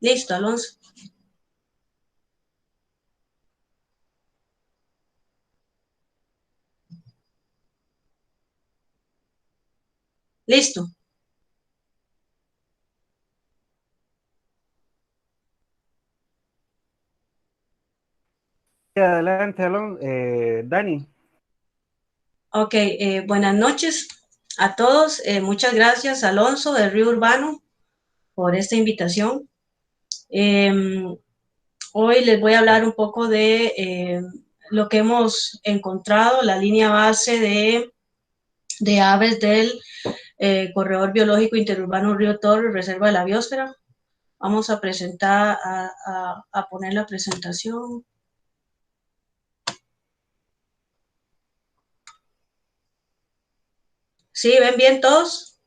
Listo, Alonso. Listo. Adelante, Dani. Ok, buenas noches a todos. Muchas gracias, Alonso del Río Urbano, por esta invitación. Eh, Hoy les voy a hablar un poco de lo que hemos encontrado, la línea base de aves del Corredor Biológico Interurbano Río Torres, Reserva de la Biosfera. Vamos a presentar, a poner la presentación. ¿Sí? ¿Ven bien todos?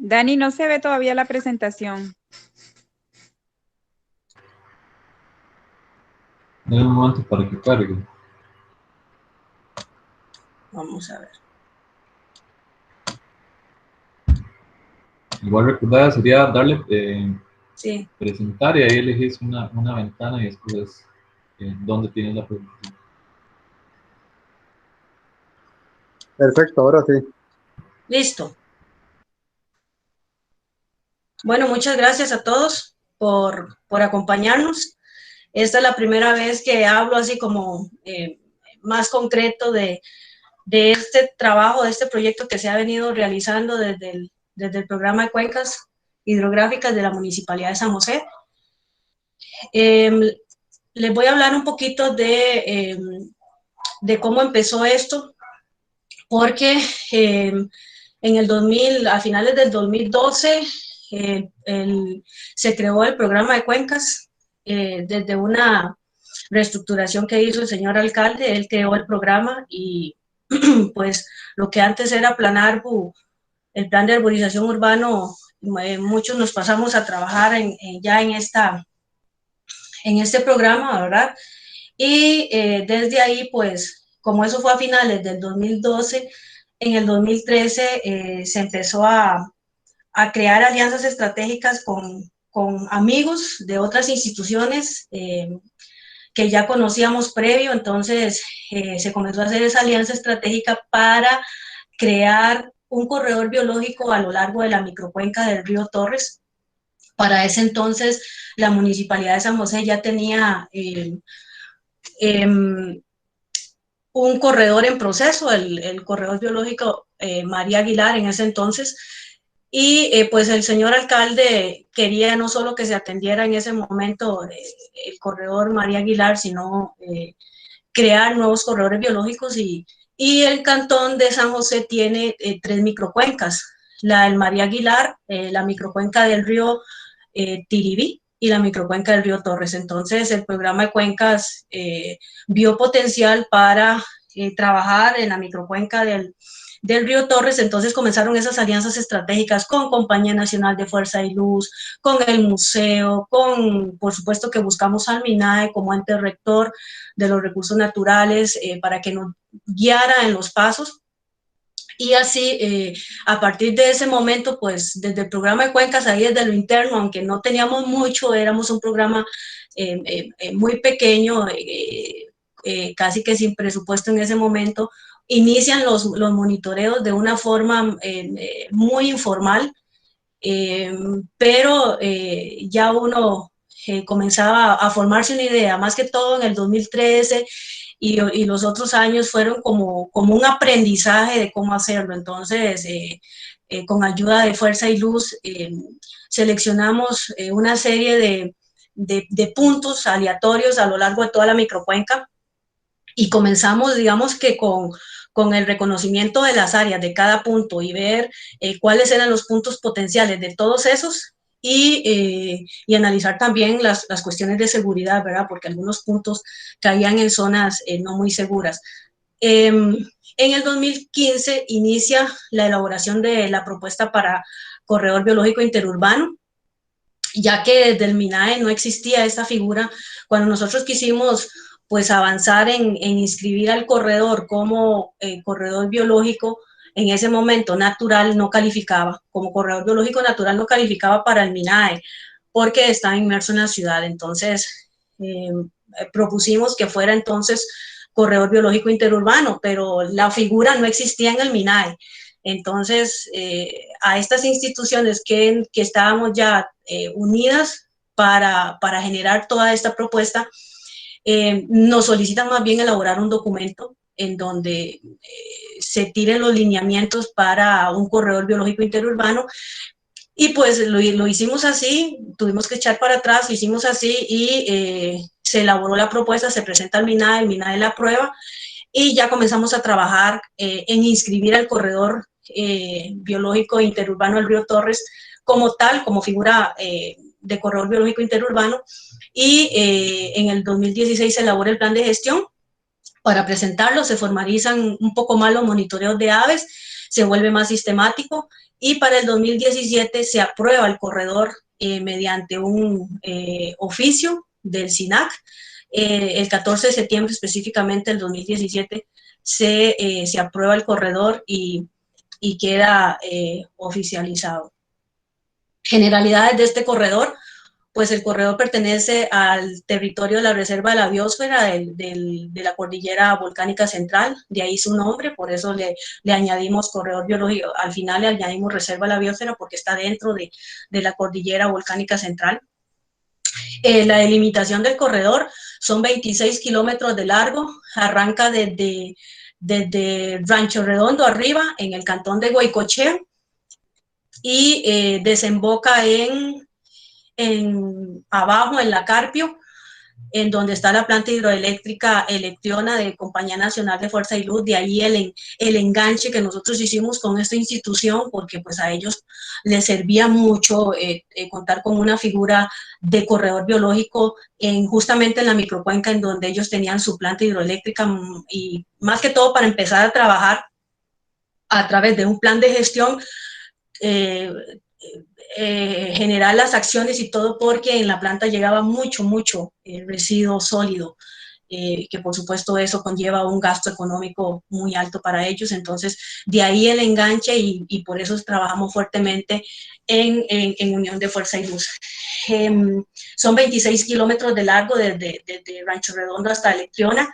Dani, no se ve todavía la presentación. Dame un momento para que cargue. Vamos a ver. Igual recordada sería darle Sí. presentar y ahí elegís una ventana y escoges dónde tienes la presentación. Perfecto, ahora sí. Listo. Bueno, muchas gracias a todos por acompañarnos. Esta es la primera vez que hablo así como más concreto de este trabajo, de este proyecto que se ha venido realizando desde el programa de cuencas hidrográficas de la Municipalidad de San José. Les voy a hablar un poquito de cómo empezó esto, porque en el 2000, a finales del 2012, se creó el programa de cuencas desde una reestructuración que hizo el señor alcalde. Él creó el programa y pues lo que antes era Planarbu, el plan de arborización urbano, muchos nos pasamos a trabajar ya en este programa, ¿verdad? Y desde ahí, pues, como eso fue a finales del 2012, en el 2013 se empezó a crear alianzas estratégicas con amigos de otras instituciones que ya conocíamos previo. Entonces se comenzó a hacer esa alianza estratégica para crear un corredor biológico a lo largo de la microcuenca del río Torres. Para ese entonces la Municipalidad de San José ya tenía un corredor en proceso, el corredor biológico María Aguilar en ese entonces, y pues el señor alcalde quería no solo que se atendiera en ese momento el corredor María Aguilar, sino crear nuevos corredores biológicos, y el cantón de San José tiene 3 microcuencas, la del María Aguilar, la microcuenca del río Tiribí y la microcuenca del río Torres. Entonces el programa de cuencas vio potencial para trabajar en la microcuenca del río Torres. Entonces comenzaron esas alianzas estratégicas con Compañía Nacional de Fuerza y Luz, con el museo, por supuesto que buscamos al MINAE como ente rector de los recursos naturales para que nos guiara en los pasos. Y así, a partir de ese momento, pues desde el programa de cuencas, ahí desde lo interno, aunque no teníamos mucho, éramos un programa muy pequeño, casi que sin presupuesto en ese momento, inician los monitoreos de una forma muy informal, pero ya uno comenzaba a formarse una idea, más que todo en el 2013 y los otros años fueron como un aprendizaje de cómo hacerlo. Entonces, con ayuda de Fuerza y Luz, seleccionamos una serie de puntos aleatorios a lo largo de toda la microcuenca y comenzamos, digamos que con el reconocimiento de las áreas de cada punto y ver cuáles eran los puntos potenciales de todos esos y analizar también las cuestiones de seguridad, ¿verdad? Porque algunos puntos caían en zonas no muy seguras. En el 2015 inicia la elaboración de la propuesta para corredor biológico interurbano, ya que desde el MINAE no existía esta figura. Cuando nosotros quisimos pues avanzar en inscribir al corredor como corredor biológico, en ese momento natural no calificaba, como corredor biológico natural no calificaba para el MINAE, porque estaba inmerso en la ciudad. Entonces, propusimos que fuera entonces corredor biológico interurbano, pero la figura no existía en el MINAE. Entonces, a estas instituciones que estábamos ya unidas para generar toda esta propuesta, nos solicitan más bien elaborar un documento en donde se tiren los lineamientos para un corredor biológico interurbano. Y pues lo hicimos así, tuvimos que echar para atrás, lo hicimos así y se elaboró la propuesta, se presenta al MINAE, el MINAE la aprueba y ya comenzamos a trabajar en inscribir al corredor biológico interurbano del Río Torres como tal, como figura de corredor biológico interurbano. Y en el 2016 se elabora el plan de gestión para presentarlo, se formalizan un poco más los monitoreos de aves, se vuelve más sistemático y para el 2017 se aprueba el corredor mediante un oficio del SINAC. El 14 de septiembre específicamente del 2017 se aprueba el corredor y queda oficializado. Generalidades de este corredor: pues el corredor pertenece al territorio de la Reserva de la Biosfera de la Cordillera Volcánica Central, de ahí su nombre, por eso le añadimos corredor biológico, al final le añadimos Reserva de la Biosfera porque está dentro de la Cordillera Volcánica Central. La delimitación del corredor son 26 kilómetros de largo, arranca desde Rancho Redondo arriba, en el cantón de Goicoechea, y desemboca abajo en la Carpio, en donde está la planta hidroeléctrica Electriona de Compañía Nacional de Fuerza y Luz. De ahí el enganche que nosotros hicimos con esta institución, porque pues a ellos les servía mucho contar con una figura de corredor biológico justamente en la microcuenca en donde ellos tenían su planta hidroeléctrica, y más que todo para empezar a trabajar a través de un plan de gestión, generar las acciones y todo, porque en la planta llegaba mucho residuo sólido, que por supuesto eso conlleva un gasto económico muy alto para ellos. Entonces de ahí el enganche y por eso trabajamos fuertemente en Unión de Fuerza y Luz. Son 26 kilómetros de largo desde Rancho Redondo hasta Electriona,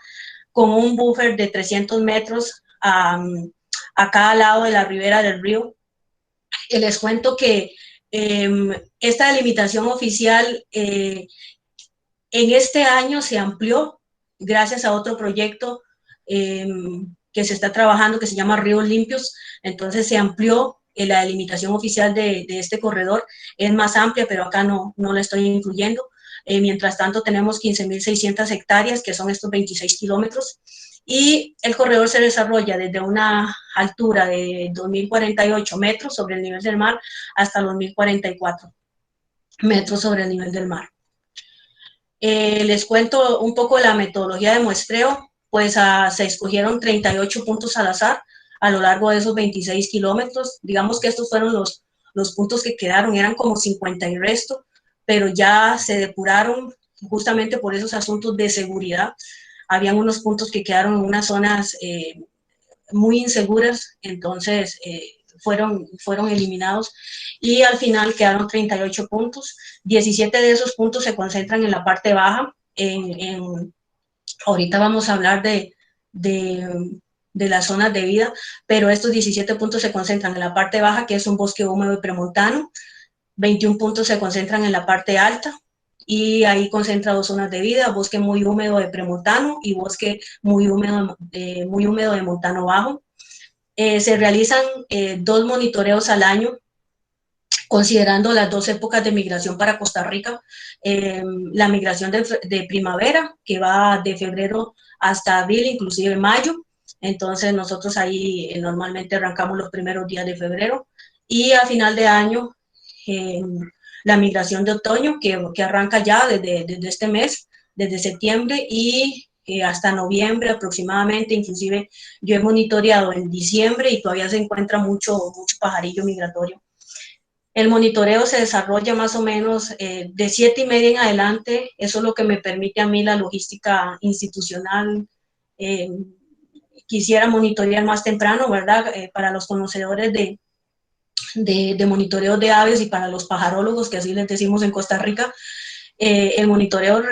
con un buffer de 300 metros a cada lado de la ribera del río. Les cuento que esta delimitación oficial en este año se amplió gracias a otro proyecto que se está trabajando, que se llama Ríos Limpios. Entonces se amplió la delimitación oficial de este corredor, es más amplia, pero acá no la estoy incluyendo. Mientras tanto tenemos 15.600 hectáreas, que son estos 26 kilómetros, y el corredor se desarrolla desde una altura de 2.048 metros sobre el nivel del mar hasta los 1.044 metros sobre el nivel del mar. Les cuento un poco la metodología de muestreo. Pues se escogieron 38 puntos al azar a lo largo de esos 26 kilómetros. Digamos que estos fueron los puntos que quedaron, eran como 50 y resto, pero ya se depuraron justamente por esos asuntos de seguridad. Habían unos puntos que quedaron en unas zonas muy inseguras, entonces fueron eliminados y al final quedaron 38 puntos. 17 de esos puntos se concentran en la parte baja. Ahorita vamos a hablar de las zonas de vida, pero estos 17 puntos se concentran en la parte baja, que es un bosque húmedo y premontano. 21 puntos se concentran en la parte alta, y ahí concentra 2 zonas de vida: bosque muy húmedo de premontano y bosque muy húmedo de montano bajo. Se realizan 2 monitoreos al año, considerando las 2 épocas de migración para Costa Rica. La migración de primavera, que va de febrero hasta abril, inclusive mayo. Entonces nosotros ahí normalmente arrancamos los primeros días de febrero, y a final de año la migración de otoño, que arranca ya desde este mes, desde septiembre y hasta noviembre aproximadamente. Inclusive yo he monitoreado en diciembre y todavía se encuentra mucho pajarillo migratorio. El monitoreo se desarrolla más o menos de 7:30 en adelante. Eso es lo que me permite a mí la logística institucional quisiera monitorear más temprano, ¿verdad? Para los conocedores de monitoreo de aves y para los pajarólogos, que así les decimos en Costa Rica, el monitoreo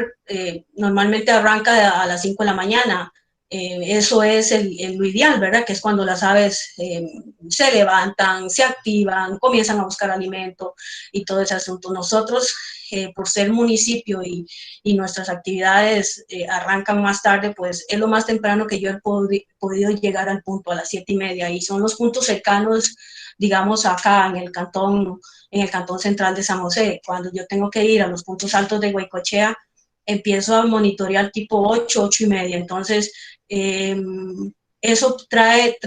normalmente arranca a las 5 de la mañana. Eso es lo ideal, ¿verdad? Que es cuando las aves se levantan, se activan, comienzan a buscar alimento y todo ese asunto. Nosotros, por ser municipio y nuestras actividades arrancan más tarde, pues es lo más temprano que yo he podido llegar al punto, a las 7:30, y son los puntos cercanos, digamos, acá en el cantón central de San José. Cuando yo tengo que ir a los puntos altos de Guaycochea, empiezo a monitorear tipo 8:30. Entonces, eso puede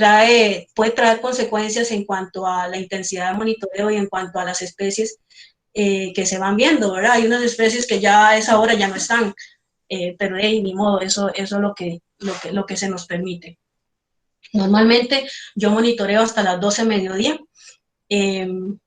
traer consecuencias en cuanto a la intensidad de monitoreo y en cuanto a las especies que se van viendo, ¿verdad? Hay unas especies que ya a esa hora ya no están, pero ni modo, eso es lo que se nos permite. Normalmente yo monitoreo hasta las 12 mediodía. El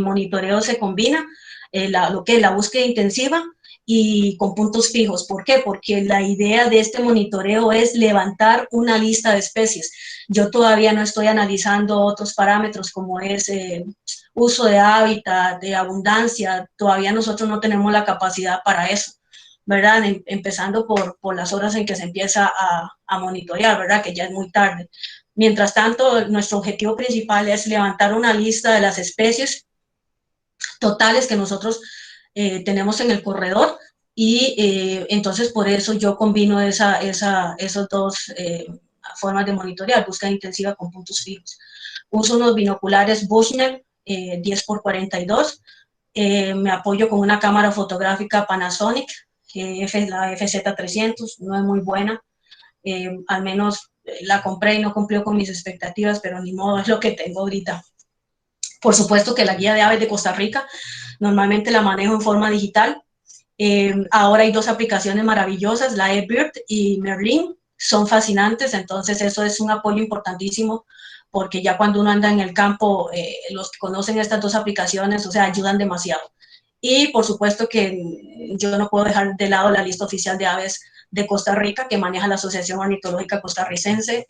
monitoreo se combina lo que es la búsqueda intensiva y con puntos fijos. ¿Por qué? Porque la idea de este monitoreo es levantar una lista de especies. Yo todavía no estoy analizando otros parámetros como es uso de hábitat, de abundancia. Todavía nosotros no tenemos la capacidad para eso, ¿verdad? Empezando por las horas en que se empieza a monitorear, ¿verdad? Que ya es muy tarde. Mientras tanto, nuestro objetivo principal es levantar una lista de las especies totales que nosotros tenemos en el corredor, y entonces por eso yo combino esas dos formas de monitorear, búsqueda intensiva con puntos fijos. Uso unos binoculares Bushnell 10x42, me apoyo con una cámara fotográfica Panasonic, la FZ300, no es muy buena, al menos la compré y no cumplió con mis expectativas, pero ni modo, es lo que tengo ahorita. Por supuesto que la guía de aves de Costa Rica normalmente la manejo en forma digital. Ahora hay dos aplicaciones maravillosas, la eBird y Merlin, son fascinantes, entonces eso es un apoyo importantísimo, porque ya cuando uno anda en el campo, los que conocen estas dos aplicaciones, o sea, ayudan demasiado. Y por supuesto que yo no puedo dejar de lado la lista oficial de aves de Costa Rica que maneja la Asociación Ornitológica Costarricense.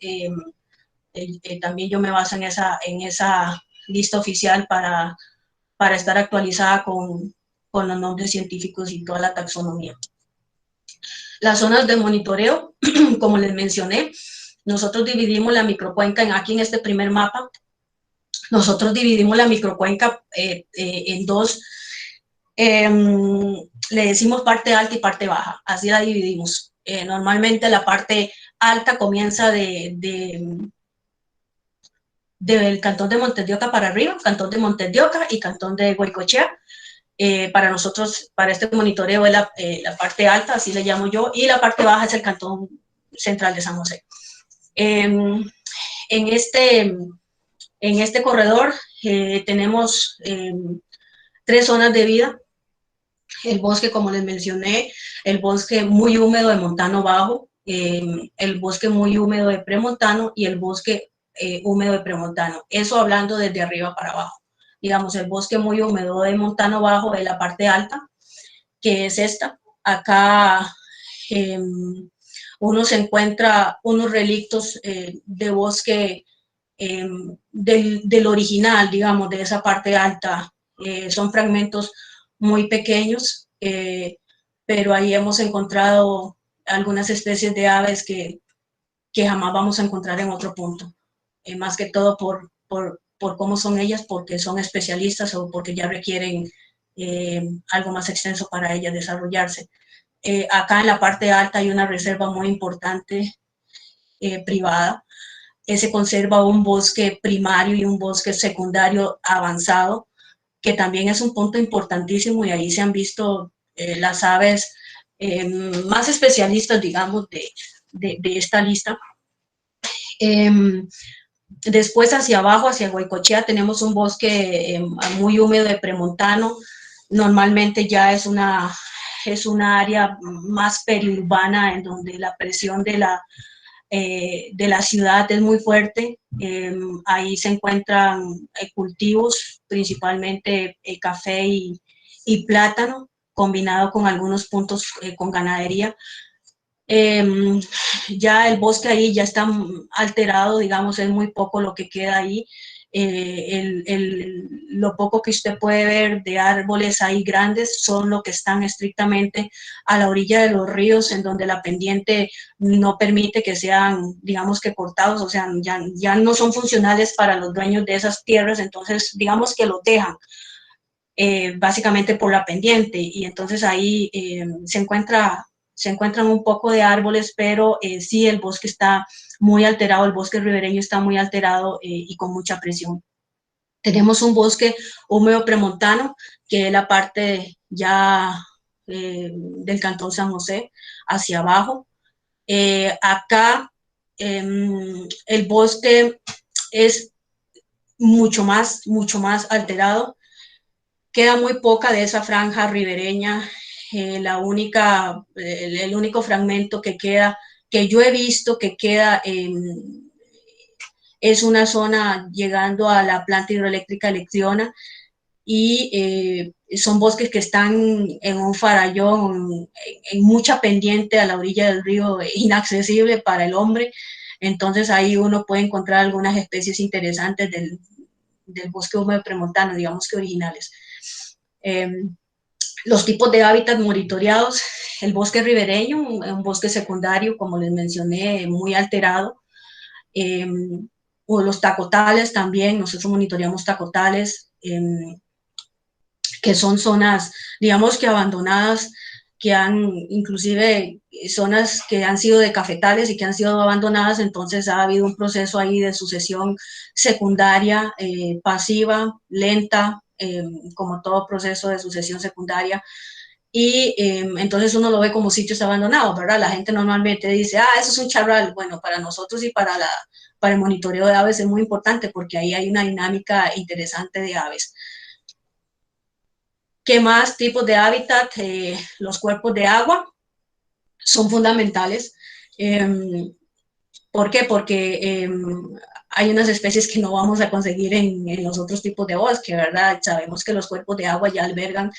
También yo me baso en esa lista oficial para estar actualizada con los nombres científicos y toda la taxonomía. Las zonas de monitoreo, como les mencioné, nosotros dividimos la microcuenca aquí en este primer mapa. Nosotros dividimos la microcuenca en dos, le decimos parte alta y parte baja, así la dividimos. Normalmente la parte alta comienza del cantón de Montes de Oca para arriba, cantón de Montes de Oca y cantón de Guaycochea. Para nosotros, para este monitoreo es la parte alta, así le llamo yo, y la parte baja es el cantón central de San José. En este corredor tenemos 3 zonas de vida. El bosque, como les mencioné, el bosque muy húmedo de montano bajo, el bosque muy húmedo de premontano y el bosque húmedo de premontano. Eso hablando desde arriba para abajo. Digamos, el bosque muy húmedo de montano bajo es la parte alta, que es esta. Acá uno se encuentra unos relictos de bosque del original, digamos, de esa parte alta. Son fragmentos muy pequeños, pero ahí hemos encontrado algunas especies de aves que jamás vamos a encontrar en otro punto. Más que todo por cómo son ellas, porque son especialistas o porque ya requieren algo más extenso para ellas desarrollarse. Acá en la parte alta hay una reserva muy importante privada. Se conserva un bosque primario y un bosque secundario avanzado, que también es un punto importantísimo, y ahí se han visto las aves más especialistas, digamos, de esta lista. Después hacia abajo, hacia Guaycochea, tenemos un bosque muy húmedo de premontano. Normalmente ya es una área más periurbana en donde la presión de la ciudad es muy fuerte. Ahí se encuentran cultivos, principalmente café y plátano, combinado con algunos puntos con ganadería. Ya el bosque ahí ya está alterado, digamos, es muy poco lo que queda ahí. Lo poco que usted puede ver de árboles ahí grandes son lo que están estrictamente a la orilla de los ríos, en donde la pendiente no permite que sean, digamos que cortados, o sea, ya no son funcionales para los dueños de esas tierras, entonces digamos que los dejan. Básicamente por la pendiente, y entonces ahí se encuentran un poco de árboles, pero sí el bosque está muy alterado, el bosque ribereño está muy alterado y con mucha presión. Tenemos un bosque húmedo premontano, que es la parte ya del Cantón San José, hacia abajo. Acá el bosque es mucho más alterado. Queda muy poca de esa franja ribereña. El único fragmento que queda, que yo he visto que queda, es una zona llegando a la planta hidroeléctrica Electriona, y son bosques que están en un farallón, en mucha pendiente a la orilla del río, inaccesible para el hombre. Entonces ahí uno puede encontrar algunas especies interesantes del bosque húmedo premontano, digamos que originales. Los tipos de hábitat monitoreados: el bosque ribereño, un bosque secundario, como les mencioné, muy alterado, o los tacotales también. Nosotros monitoreamos tacotales, que son zonas, digamos que abandonadas, que han, inclusive zonas que han sido de cafetales y que han sido abandonadas, entonces ha habido un proceso ahí de sucesión secundaria, pasiva, lenta, como todo proceso de sucesión secundaria, y entonces uno lo ve como sitios abandonados, ¿verdad? La gente normalmente dice, eso es un charral. Bueno, para nosotros y para el monitoreo de aves es muy importante, porque ahí hay una dinámica interesante de aves. ¿Qué más tipos de hábitat? Los cuerpos de agua son fundamentales. ¿Por qué? Porque hay unas especies que no vamos a conseguir en los otros tipos de bosque, ¿verdad? Sabemos que los cuerpos de agua ya albergan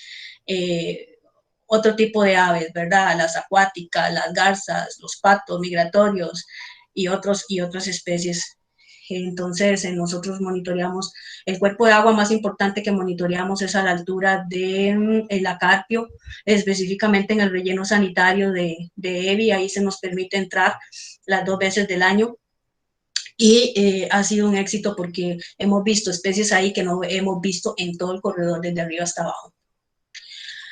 otro tipo de aves, ¿verdad? Las acuáticas, las garzas, los patos migratorios y otras especies. Entonces, nosotros monitoreamos, el cuerpo de agua más importante que monitoreamos es a la altura del Acarpio, específicamente en el relleno sanitario de EBI. Ahí se nos permite entrar las 2 veces del año, y ha sido un éxito porque hemos visto especies ahí que no hemos visto en todo el corredor desde arriba hasta abajo.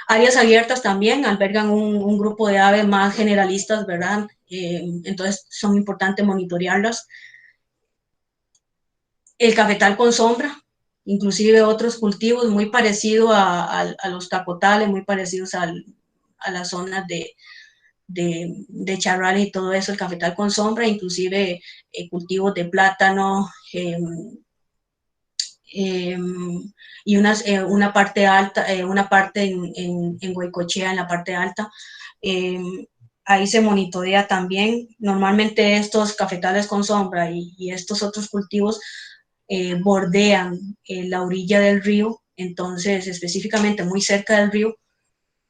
Áreas abiertas también albergan un grupo de aves más generalistas, ¿verdad? Entonces son importantes monitorearlas. El cafetal con sombra, inclusive otros cultivos muy parecidos a los tacotales, muy parecidos a las zonas de charral y todo eso, el cafetal con sombra, inclusive cultivos de plátano, y una parte alta, una parte en Goicoechea, en la parte alta. Ahí se monitorea también. Normalmente estos cafetales con sombra y estos otros cultivos bordean la orilla del río, entonces específicamente muy cerca del río.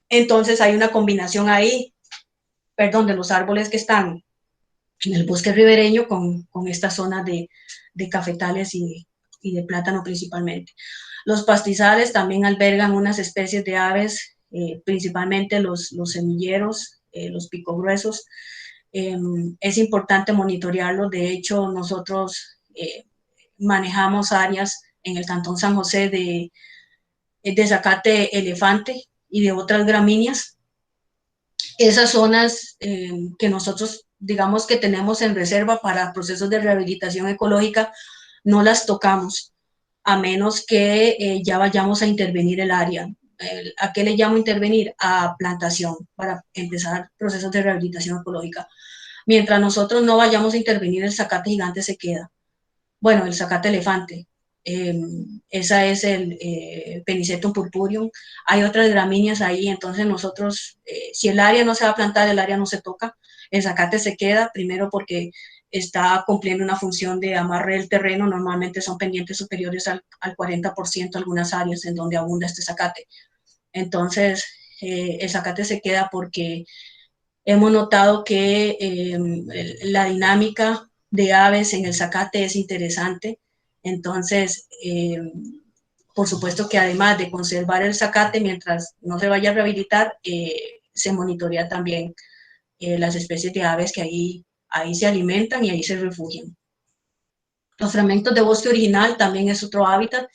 Entonces hay una combinación ahí, de los árboles que están en el bosque ribereño con estas zonas de cafetales y de plátano principalmente. Los pastizales también albergan unas especies de aves, principalmente los semilleros, los picogruesos. Es importante monitorearlos. De hecho, nosotros manejamos áreas en el Cantón San José de zacate elefante y de otras gramíneas. Esas zonas que nosotros, digamos, que tenemos en reserva para procesos de rehabilitación ecológica, no las tocamos, a menos que ya vayamos a intervenir el área. ¿A qué le llamo intervenir? A plantación, para empezar procesos de rehabilitación ecológica. Mientras nosotros no vayamos a intervenir, el zacate gigante se queda. Bueno, el zacate elefante. Esa es el Penicetum purpureum. Hay otras gramíneas ahí, entonces nosotros, si el área no se va a plantar, el área no se toca. El zacate se queda, primero porque está cumpliendo una función de amarre del terreno. Normalmente son pendientes superiores al 40% algunas áreas en donde abunda este zacate. Entonces, el zacate se queda porque hemos notado que la dinámica de aves en el zacate es interesante. Entonces, por supuesto que además de conservar el zacate mientras no se vaya a rehabilitar, se monitorea también las especies de aves que ahí se alimentan y ahí se refugian. Los fragmentos de bosque original también es otro hábitat.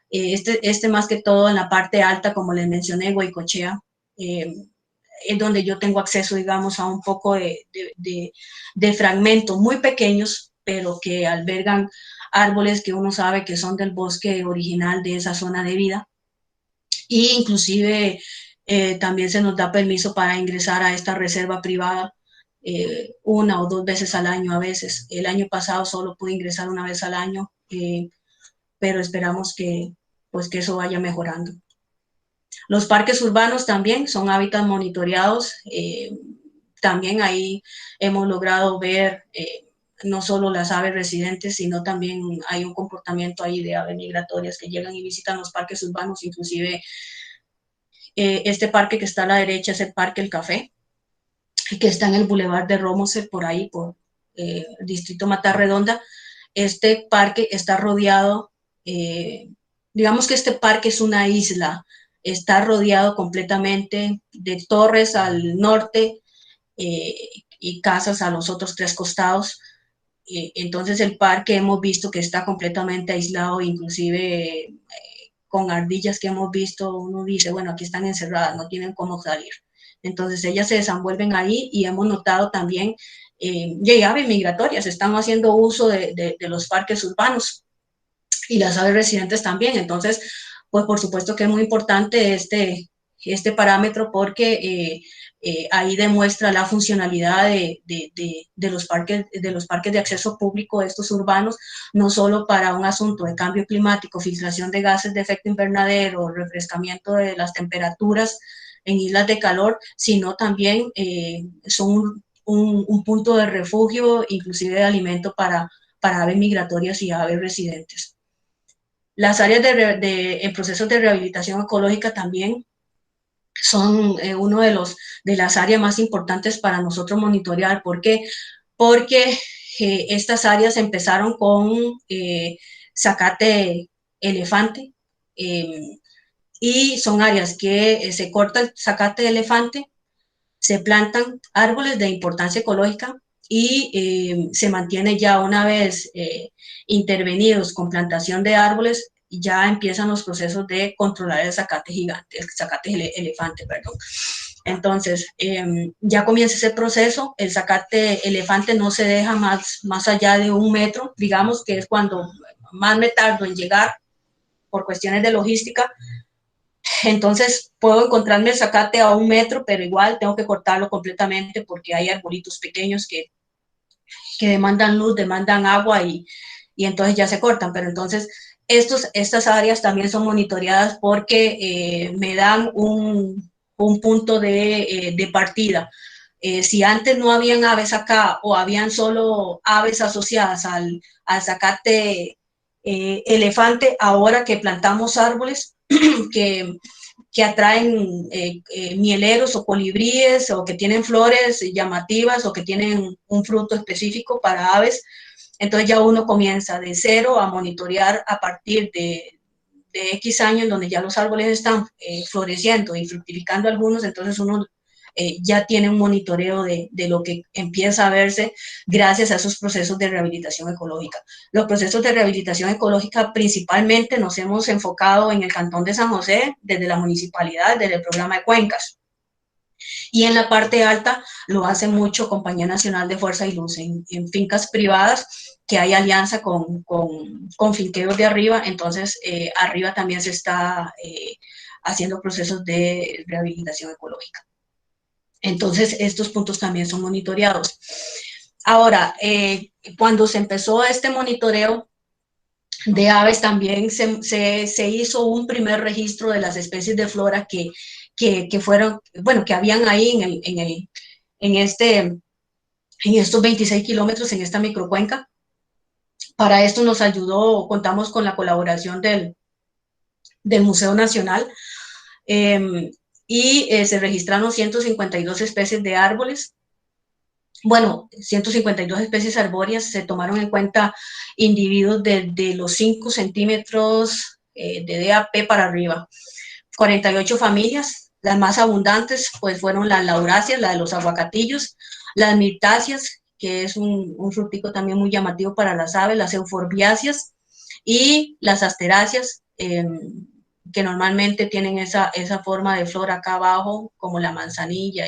Este más que todo en la parte alta, como les mencioné, Goicochea, es donde yo tengo acceso, digamos, a un poco de fragmentos muy pequeños, pero que albergan árboles que uno sabe que son del bosque original de esa zona de vida. Y inclusive también se nos da permiso para ingresar a esta reserva privada 1 o 2 veces al año a veces. El año pasado solo pude ingresar 1 vez al año, pero esperamos pues, que eso vaya mejorando. Los parques urbanos también son hábitats monitoreados. También ahí hemos logrado ver no solo las aves residentes, sino también hay un comportamiento ahí de aves migratorias que llegan y visitan los parques urbanos. Inclusive este parque que está a la derecha es el Parque El Café, que está en el Boulevard de Romoser, por ahí, por el distrito Matarredonda. Este parque está rodeado, digamos que este parque es una isla, está rodeado completamente de torres al norte y casas a los otros 3 costados. Entonces el parque hemos visto que está completamente aislado, inclusive con ardillas que hemos visto, uno dice, bueno, aquí están encerradas, no tienen cómo salir. Entonces ellas se desenvuelven ahí y hemos notado también aves migratorias, están haciendo uso de los parques urbanos y las aves residentes también. Entonces, pues por supuesto que es muy importante este parámetro porque ahí demuestra la funcionalidad de los parques de acceso público, estos urbanos, no solo para un asunto de cambio climático, filtración de gases de efecto invernadero, refrescamiento de las temperaturas en islas de calor, sino también son un punto de refugio, inclusive de alimento para aves migratorias y aves residentes. Las áreas en procesos de rehabilitación ecológica también son uno de las áreas más importantes para nosotros monitorear. ¿Por qué? Porque estas áreas empezaron con zacate elefante y son áreas que se corta el zacate de elefante, se plantan árboles de importancia ecológica y se mantiene ya una vez intervenidos con plantación de árboles, ya empiezan los procesos de controlar el zacate gigante, el zacate elefante, perdón. Entonces, ya comienza ese proceso, el zacate elefante no se deja más allá de 1 metro, digamos que es cuando más me tardo en llegar por cuestiones de logística. Entonces puedo encontrarme el zacate a 1 metro, pero igual tengo que cortarlo completamente porque hay arbolitos pequeños que demandan luz, demandan agua y entonces ya se cortan. Pero entonces estas áreas también son monitoreadas porque me dan un punto de partida. Si antes no habían aves acá o habían solo aves asociadas al zacate elefante, ahora que plantamos árboles que atraen mieleros o colibríes o que tienen flores llamativas o que tienen un fruto específico para aves, entonces ya uno comienza de cero a monitorear a partir de X años donde ya los árboles están floreciendo y fructificando algunos, entonces uno ya tiene un monitoreo de lo que empieza a verse gracias a esos procesos de rehabilitación ecológica. Los procesos de rehabilitación ecológica principalmente nos hemos enfocado en el Cantón de San José, desde la municipalidad, desde el programa de cuencas. Y en la parte alta lo hace mucho Compañía Nacional de Fuerza y Luz, en fincas privadas que hay alianza con finqueros de arriba, entonces arriba también se está haciendo procesos de rehabilitación ecológica. Entonces, estos puntos también son monitoreados. Ahora, cuando se empezó este monitoreo de aves, también se hizo un primer registro de las especies de flora que fueron, bueno, que habían ahí en estos 26 kilómetros, en esta microcuenca. Para esto nos ayudó, contamos con la colaboración del Museo Nacional, y se registraron 152 especies de árboles. Bueno, 152 especies arbóreas, se tomaron en cuenta individuos de los 5 centímetros de DAP para arriba. 48 familias, las más abundantes pues fueron las lauráceas, la de los aguacatillos, las mirtáceas, que es un frutico también muy llamativo para las aves, las euforbiáceas y las asteráceas, que normalmente tienen esa forma de flor acá abajo, como la manzanilla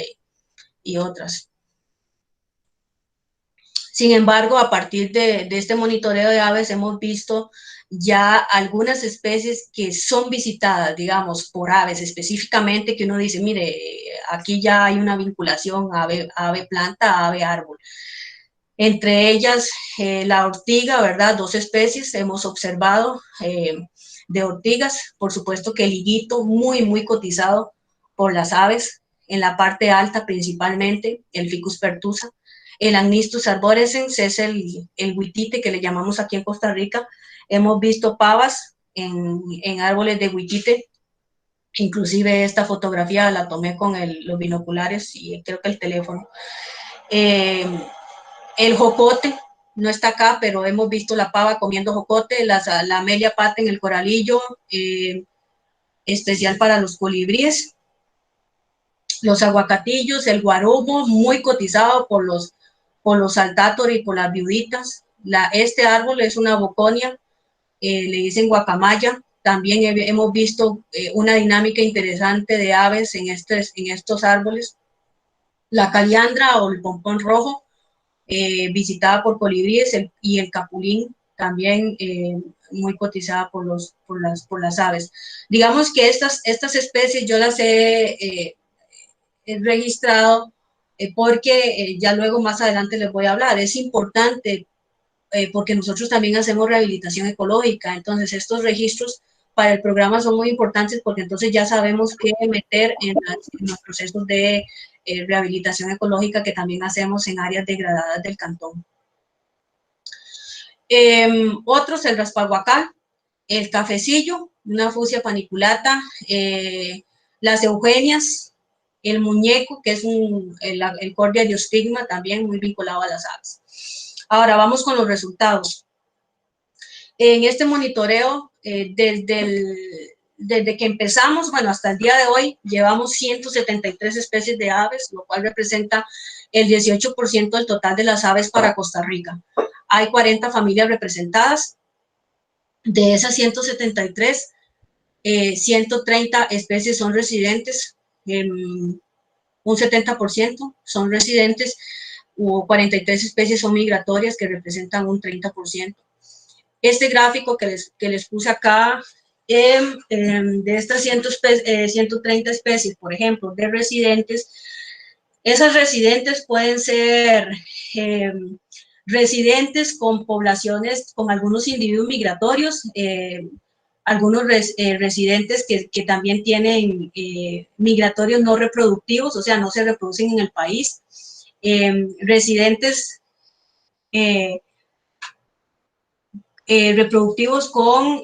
y otras. Sin embargo, a partir de este monitoreo de aves hemos visto ya algunas especies que son visitadas, digamos, por aves específicamente, que uno dice, mire, aquí ya hay una vinculación ave-planta, ave-árbol. Entre ellas, la ortiga, ¿verdad? 2 especies hemos observado de ortigas. Por supuesto que el higuito, muy cotizado por las aves, en la parte alta principalmente, el Ficus pertusa. El Agnistus arborescens es el huitite que le llamamos aquí en Costa Rica. Hemos visto pavas en árboles de huitite. Inclusive esta fotografía la tomé con los binoculares y creo que el teléfono. El jocote no está acá, pero hemos visto la pava comiendo jocote, la amelia pata en el coralillo, especial para los colibríes. Los aguacatillos, el guarobo, muy cotizado por los saltátori y por las viuditas. Este árbol es una boconia, le dicen guacamaya. También hemos visto una dinámica interesante de aves en estos árboles. La caliandra o el pompón rojo, visitada por colibríes, y el capulín también muy cotizada por las aves. Digamos que estas especies yo las he registrado porque ya luego más adelante les voy a hablar. Es importante porque nosotros también hacemos rehabilitación ecológica, entonces estos registros para el programa son muy importantes porque entonces ya sabemos qué meter en los procesos de rehabilitación ecológica que también hacemos en áreas degradadas del cantón. Otros, el raspaguacal, el cafecillo, una fucsia paniculata, las eugenias, el muñeco, que es el cordia diostigma, también muy vinculado a las aves. Ahora vamos con los resultados. En este monitoreo, desde que empezamos, bueno, hasta el día de hoy, llevamos 173 especies de aves, lo cual representa el 18% del total de las aves para Costa Rica. Hay 40 familias representadas. De esas 173, 130 especies son residentes, un 70% son residentes, o 43 especies son migratorias, que representan un 30%. Este gráfico que les puse acá, de estas 130 especies, por ejemplo, de residentes, esas residentes pueden ser residentes con poblaciones, con algunos individuos migratorios, algunos residentes que también tienen migratorios no reproductivos, o sea, no se reproducen en el país, residentes reproductivos con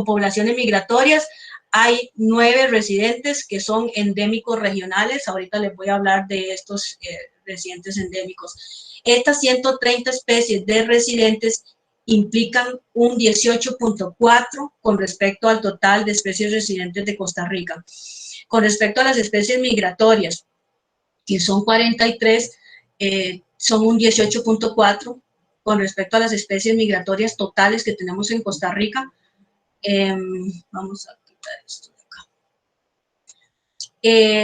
poblaciones migratorias. Hay 9 residentes que son endémicos regionales. Ahorita les voy a hablar de estos residentes endémicos. Estas 130 especies de residentes implican un 18.4 con respecto al total de especies residentes de Costa Rica. Con respecto a las especies migratorias, que son 43, son un 18.4. Con respecto a las especies migratorias totales que tenemos en Costa Rica, vamos a quitar esto de acá.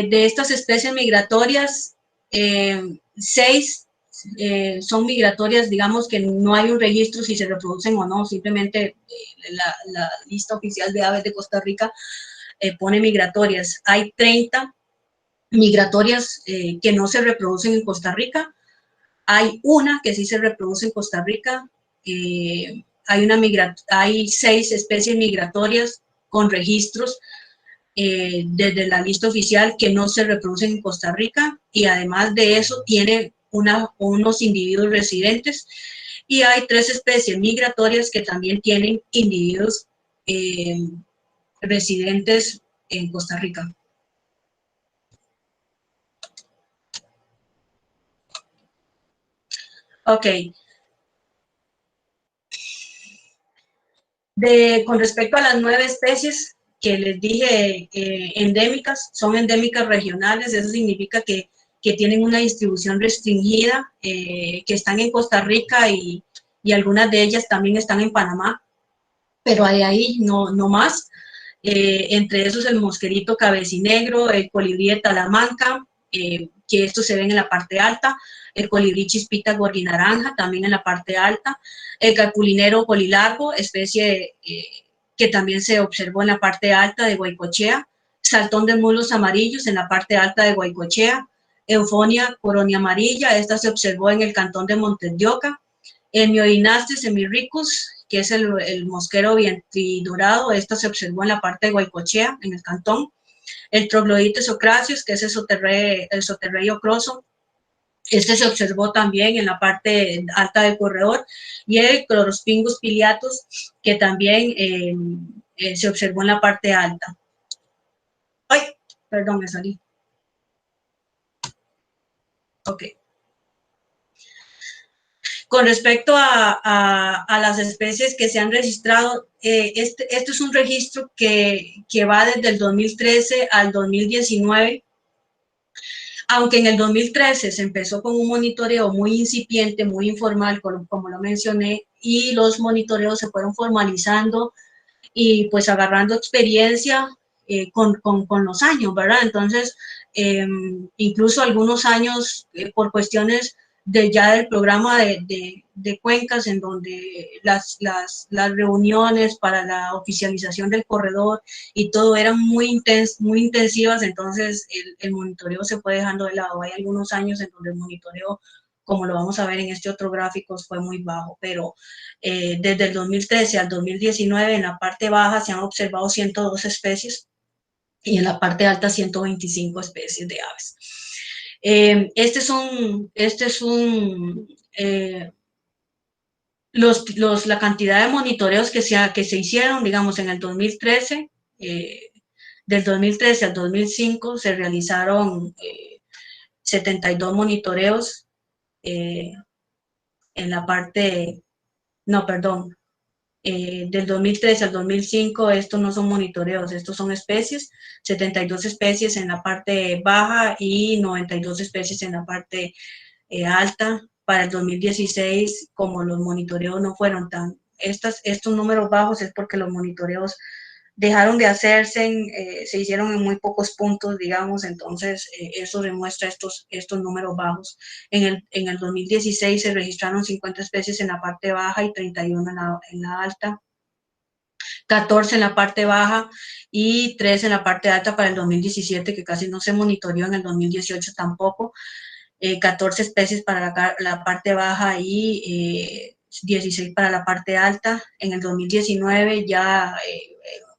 De estas especies migratorias, 6 son migratorias, digamos que no hay un registro si se reproducen o no, simplemente la lista oficial de aves de Costa Rica pone migratorias. Hay 30 migratorias que no se reproducen en Costa Rica. Hay una que sí se reproduce en Costa Rica. Hay 6 especies migratorias con registros desde la lista oficial que no se reproducen en Costa Rica, y además de eso tiene unos individuos residentes, y hay 3 especies migratorias que también tienen individuos residentes en Costa Rica. Ok. Con respecto a las 9 especies que les dije endémicas, son endémicas regionales, eso significa que tienen una distribución restringida, que están en Costa Rica y algunas de ellas también están en Panamá, pero de ahí no más. Entre esos el mosquerito cabecinegro, el colibrí de Talamanca, que estos se ven en la parte alta, el colibrí chispita gorrinaranja también en la parte alta, el carpulinero colilargo, especie que también se observó en la parte alta de Guaycochea, saltón de mulos amarillos en la parte alta de Guaycochea, Eufonia coronia amarilla, esta se observó en el cantón de Montes de Oca, el Mioinaste semiricus, que es el mosquero vientridorado, esta se observó en la parte de Guaycochea, en el cantón, el Troglodytes ocracius, que es el soterrey ocroso, este se observó también en la parte alta del corredor, y el Chlorospingus pileatus, que también se observó en la parte alta. Ay, perdón, me salí. Ok. Con respecto a las especies que se han registrado, este es un registro que va desde el 2013 al 2019, aunque en el 2013 se empezó con un monitoreo muy incipiente, muy informal, como lo mencioné, y los monitoreos se fueron formalizando y pues agarrando experiencia con los años, ¿verdad? Entonces, incluso algunos años por cuestiones del programa de cuencas, en donde las reuniones para la oficialización del corredor y todo eran muy intensivas, entonces el monitoreo se fue dejando de lado. Hay algunos años en donde el monitoreo, como lo vamos a ver en este otro gráfico, fue muy bajo, pero desde el 2013 al 2019 en la parte baja se han observado 102 especies y en la parte alta 125 especies de aves. La cantidad de monitoreos que se hicieron, digamos, en el 2013, del 2013 al 2005 se realizaron 72 monitoreos en la parte, no, perdón, del 2013 al 2005, estos no son monitoreos, estos son especies, 72 especies en la parte baja y 92 especies en la parte alta. Para el 2016, como los monitoreos no fueron estos números bajos es porque los monitoreos dejaron de hacerse, se hicieron en muy pocos puntos, digamos, entonces eso demuestra estos números bajos. En el 2016 se registraron 50 especies en la parte baja y 31 en la alta, 14 en la parte baja y 3 en la parte alta para el 2017, que casi no se monitoreó, en el 2018 tampoco, 14 especies para la parte baja y 16 para la parte alta. En el 2019 ya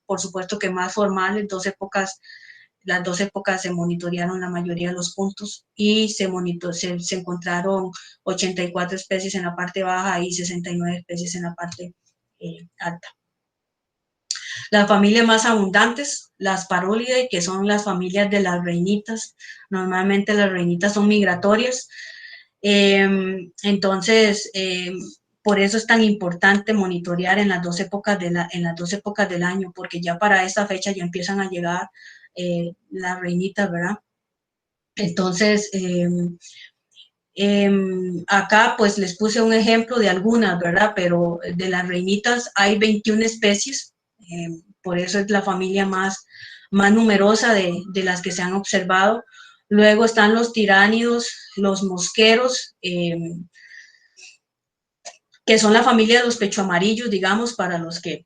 por supuesto que más formales, las dos épocas se monitorearon la mayoría de los puntos y se encontraron 84 especies en la parte baja y 69 especies en la parte alta. Las familias más abundantes, las Parolidae, que son las familias de las reinitas. Normalmente las reinitas son migratorias. Entonces, por eso es tan importante monitorear en las dos épocas del año, porque ya para esta fecha ya empiezan a llegar las reinitas, ¿verdad? Entonces, acá pues les puse un ejemplo de algunas, ¿verdad? Pero de las reinitas hay 21 especies, por eso es la familia más numerosa de las que se han observado. Luego están los tiránidos, los mosqueros, que son la familia de los pechoamarillos, digamos, para los que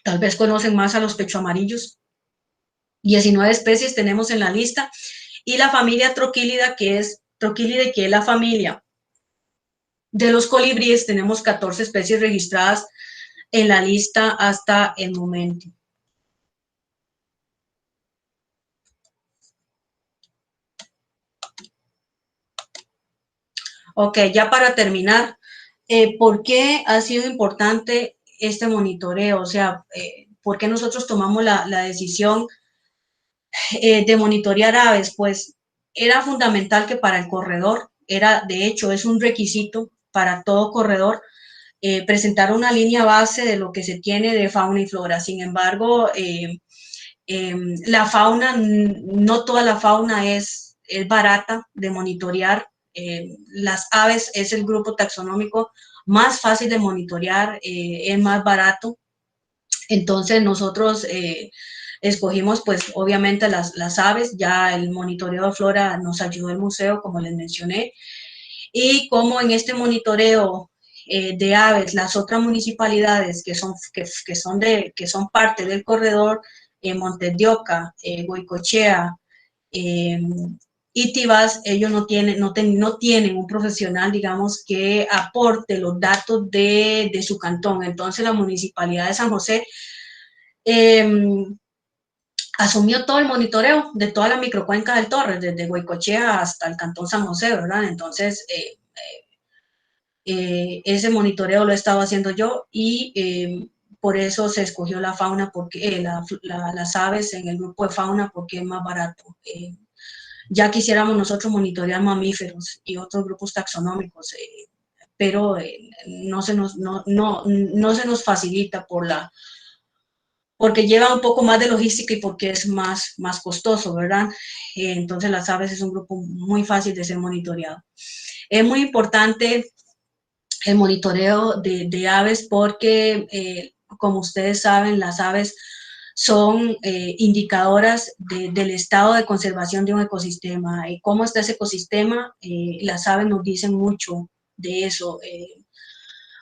tal vez conocen más a los pechoamarillos. 19 especies tenemos en la lista. Y la familia Troquílide, que es la familia de los colibríes, tenemos 14 especies registradas en la lista hasta el momento. Ok, ya para terminar, ¿por qué ha sido importante este monitoreo? O sea, ¿por qué nosotros tomamos la decisión de monitorear aves? Pues era fundamental que para el corredor, de hecho, es un requisito para todo corredor, presentar una línea base de lo que se tiene de fauna y flora. Sin embargo, la fauna, no toda la fauna es barata de monitorear. Las aves es el grupo taxonómico más fácil de monitorear, es más barato. Entonces nosotros escogimos pues obviamente las aves. Ya el monitoreo de flora nos ayudó el museo, como les mencioné, y como en este monitoreo de aves, las otras municipalidades que son parte del corredor, Montes de Oca, Goicoechea, y Tibás, ellos no tienen un profesional, digamos, que aporte los datos de su cantón. Entonces la municipalidad de San José asumió todo el monitoreo de toda la microcuenca del Torres, desde Goicoechea hasta el cantón San José, ¿verdad? Entonces ese monitoreo lo he estado haciendo yo, y por eso se escogió la fauna, porque las aves en el grupo de fauna, porque es más barato. Ya quisiéramos nosotros monitorear mamíferos y otros grupos taxonómicos, pero no se nos facilita porque lleva un poco más de logística y porque es más costoso, ¿verdad? Entonces las aves es un grupo muy fácil de ser monitoreado. Es muy importante el monitoreo de aves porque, como ustedes saben, las aves son indicadoras del estado de conservación de un ecosistema. ¿Cómo está ese ecosistema? Las aves nos dicen mucho de eso.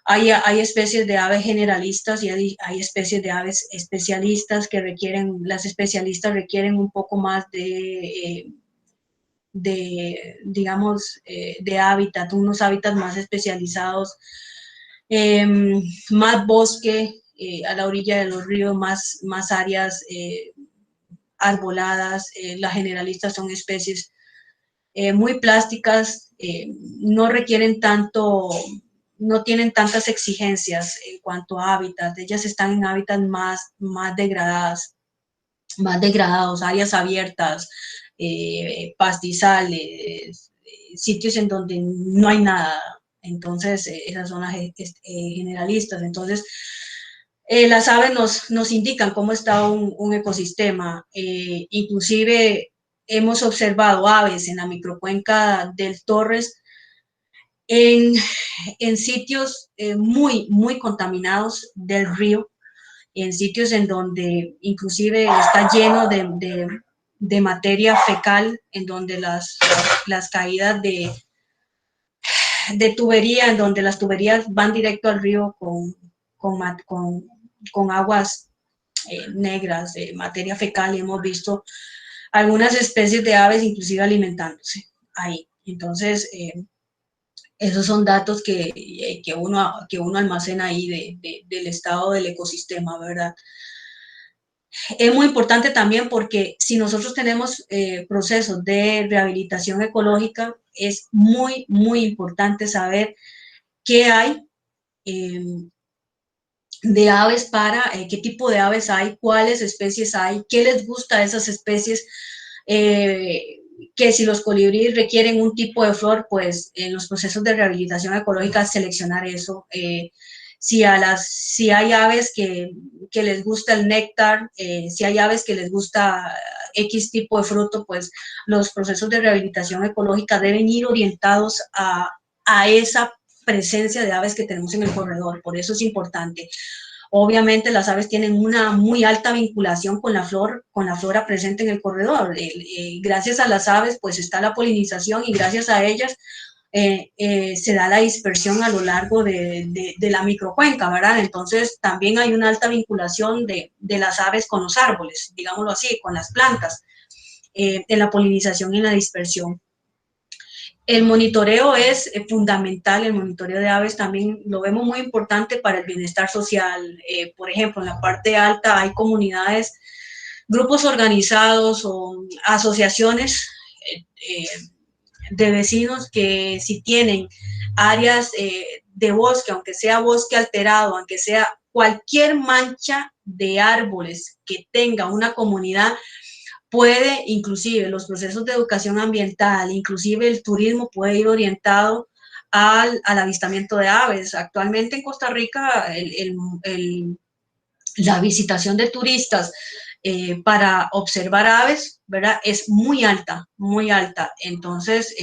Hay especies de aves generalistas y hay especies de aves especialistas que las especialistas requieren un poco más digamos, de hábitat, unos hábitats más especializados, más bosque a la orilla de los ríos, más áreas arboladas. Las generalistas son especies muy plásticas, no requieren tanto, no tienen tantas exigencias en cuanto a hábitat. Ellas están en hábitats más degradados, áreas abiertas, pastizales, sitios en donde no hay nada. Entonces, esas son las generalistas. Entonces, las aves nos indican cómo está un ecosistema. Inclusive hemos observado aves en la microcuenca del Torres en sitios muy contaminados del río, en sitios en donde inclusive está lleno de materia fecal, en donde las caídas de tubería, en donde las tuberías van directo al río con aguas negras, de materia fecal, y hemos visto algunas especies de aves inclusive alimentándose ahí. Entonces, esos son datos que uno almacena ahí del estado del ecosistema, ¿verdad? Es muy importante también porque si nosotros tenemos procesos de rehabilitación ecológica, es muy importante saber qué hay de aves qué tipo de aves hay, cuáles especies hay, qué les gusta a esas especies, que si los colibríes requieren un tipo de flor, pues en los procesos de rehabilitación ecológica seleccionar eso. Si hay aves que les gusta el néctar, si hay aves que les gusta X tipo de fruto, pues los procesos de rehabilitación ecológica deben ir orientados a esa presencia de aves que tenemos en el corredor. Por eso es importante. Obviamente las aves tienen una muy alta vinculación con la flora presente en el corredor. Gracias a las aves pues está la polinización, y gracias a ellas se da la dispersión a lo largo de la microcuenca, ¿verdad? Entonces también hay una alta vinculación de las aves con los árboles, digámoslo así, con las plantas, en la polinización y en la dispersión. El monitoreo es fundamental. El monitoreo de aves también lo vemos muy importante para el bienestar social. Por ejemplo, en la parte alta hay comunidades, grupos organizados o asociaciones de vecinos que si tienen áreas de bosque, aunque sea bosque alterado, aunque sea cualquier mancha de árboles que tenga una comunidad, puede, inclusive los procesos de educación ambiental, inclusive el turismo puede ir orientado al avistamiento de aves. Actualmente en Costa Rica la visitación de turistas para observar aves, ¿verdad? Es muy alta, muy alta. Entonces,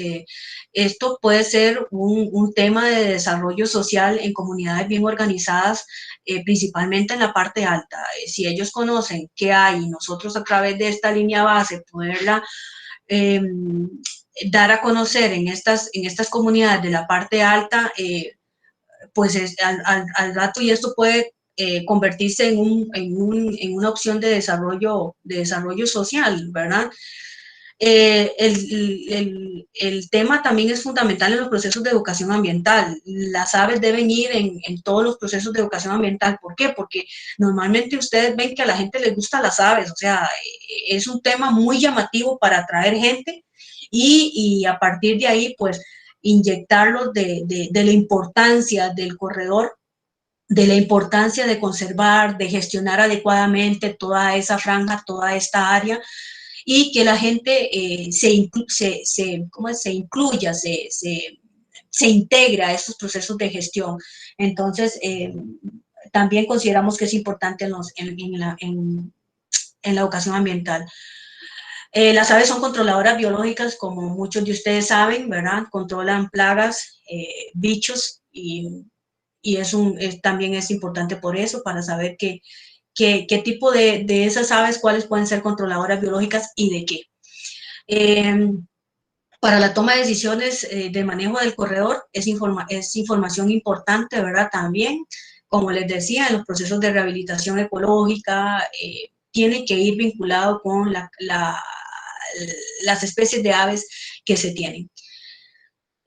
esto puede ser un tema de desarrollo social en comunidades bien organizadas, principalmente en la parte alta. Si ellos conocen qué hay, nosotros a través de esta línea base poderla dar a conocer en estas comunidades de la parte alta, pues al rato, y esto puede convertirse en una opción de desarrollo social, ¿verdad? El tema también es fundamental en los procesos de educación ambiental. Las aves deben ir en todos los procesos de educación ambiental. ¿Por qué? Porque normalmente ustedes ven que a la gente les gustan las aves, o sea, es un tema muy llamativo para atraer gente y a partir de ahí, pues, inyectarlos de la importancia del corredor, de la importancia de conservar, de gestionar adecuadamente toda esa franja, toda esta área, y que la gente se incluya, se integra a estos procesos de gestión. Entonces, también consideramos que es importante en la educación ambiental. Las aves son controladoras biológicas, como muchos de ustedes saben, ¿verdad? Controlan plagas, bichos, y también es importante por eso, para saber qué tipo de esas aves, cuáles pueden ser controladoras biológicas y de qué. Para la toma de decisiones de manejo del corredor es información importante, ¿verdad? También, como les decía, en los procesos de rehabilitación ecológica, tiene que ir vinculado con las especies de aves que se tienen.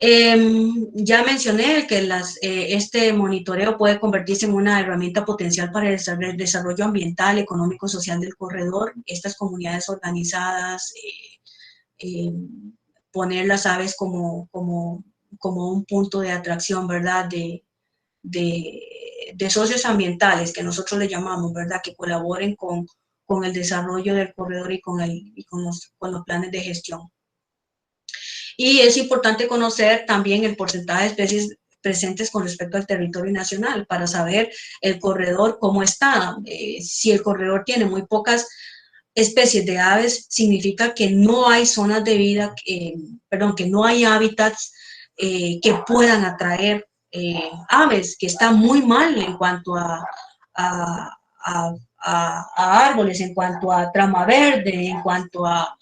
Ya mencioné que este monitoreo puede convertirse en una herramienta potencial para el desarrollo ambiental, económico, social del corredor. Estas comunidades organizadas, poner las aves como un punto de atracción, ¿verdad? De socios ambientales, que nosotros le llamamos, ¿verdad? Que colaboren con el desarrollo del corredor y con los planes de gestión. Y es importante conocer también el porcentaje de especies presentes con respecto al territorio nacional para saber el corredor cómo está. Si el corredor tiene muy pocas especies de aves, significa que no hay zonas de vida, que no hay hábitats que puedan atraer aves, que está muy mal en cuanto a árboles, en cuanto a trama verde, en cuanto a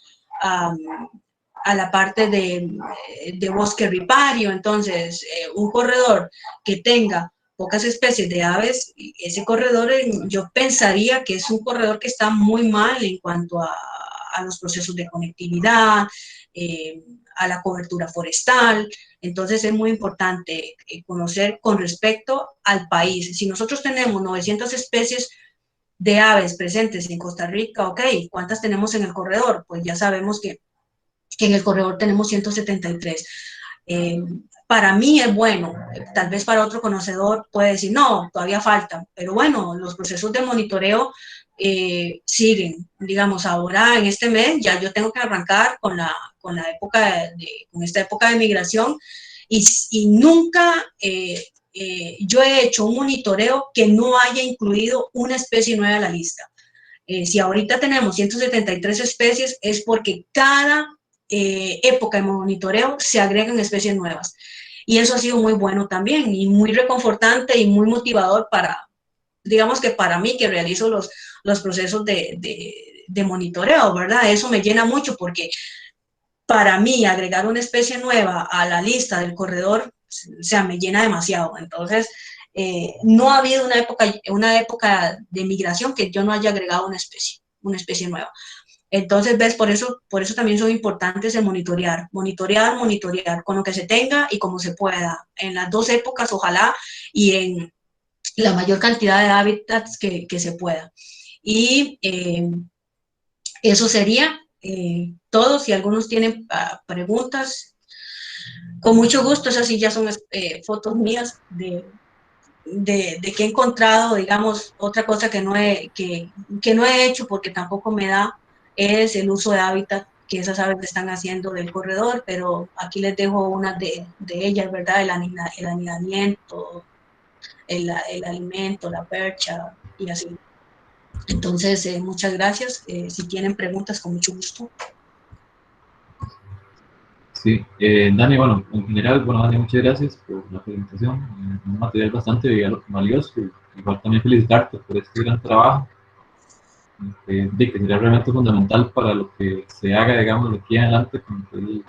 la parte de bosque ripario. Entonces, un corredor que tenga pocas especies de aves, ese corredor yo pensaría que es un corredor que está muy mal en cuanto a los procesos de conectividad, a la cobertura forestal. Entonces es muy importante conocer con respecto al país. Si nosotros tenemos 900 especies de aves presentes en Costa Rica, ok, ¿cuántas tenemos en el corredor? Pues ya sabemos que en el corredor tenemos 173. Para mí es bueno, tal vez para otro conocedor puede decir, no, todavía falta, pero bueno, los procesos de monitoreo siguen. Digamos, ahora en este mes ya yo tengo que arrancar con esta época de migración, y nunca yo he hecho un monitoreo que no haya incluido una especie nueva a la lista. Si ahorita tenemos 173 especies, es porque cada época de monitoreo se agregan especies nuevas. Y eso ha sido muy bueno también, y muy reconfortante y muy motivador digamos que para mí, que realizo los procesos de monitoreo, ¿verdad? Eso me llena mucho, porque para mí agregar una especie nueva a la lista del corredor, o sea, me llena demasiado. Entonces, no ha habido una época de migración que yo no haya agregado una especie nueva. Entonces, ves, por eso también son importantes el monitorear con lo que se tenga y como se pueda, en las dos épocas, ojalá, y en la mayor cantidad de hábitats que se pueda. Y eso sería todo. Si algunos tienen preguntas, con mucho gusto. Esas sí ya son fotos mías de que he encontrado. Digamos, otra cosa que no he hecho, porque tampoco me da, es el uso de hábitat que esas aves están haciendo del corredor, pero aquí les dejo una de ellas, ¿verdad? El anidamiento, el alimento, la percha y así. Entonces, muchas gracias. Si tienen preguntas, con mucho gusto. Sí, Dani, bueno, en general, bueno, Dani, muchas gracias por la presentación, un material bastante valioso, igual también felicitarte por este gran trabajo, que sería realmente fundamental para lo que se haga, digamos, de aquí en adelante con el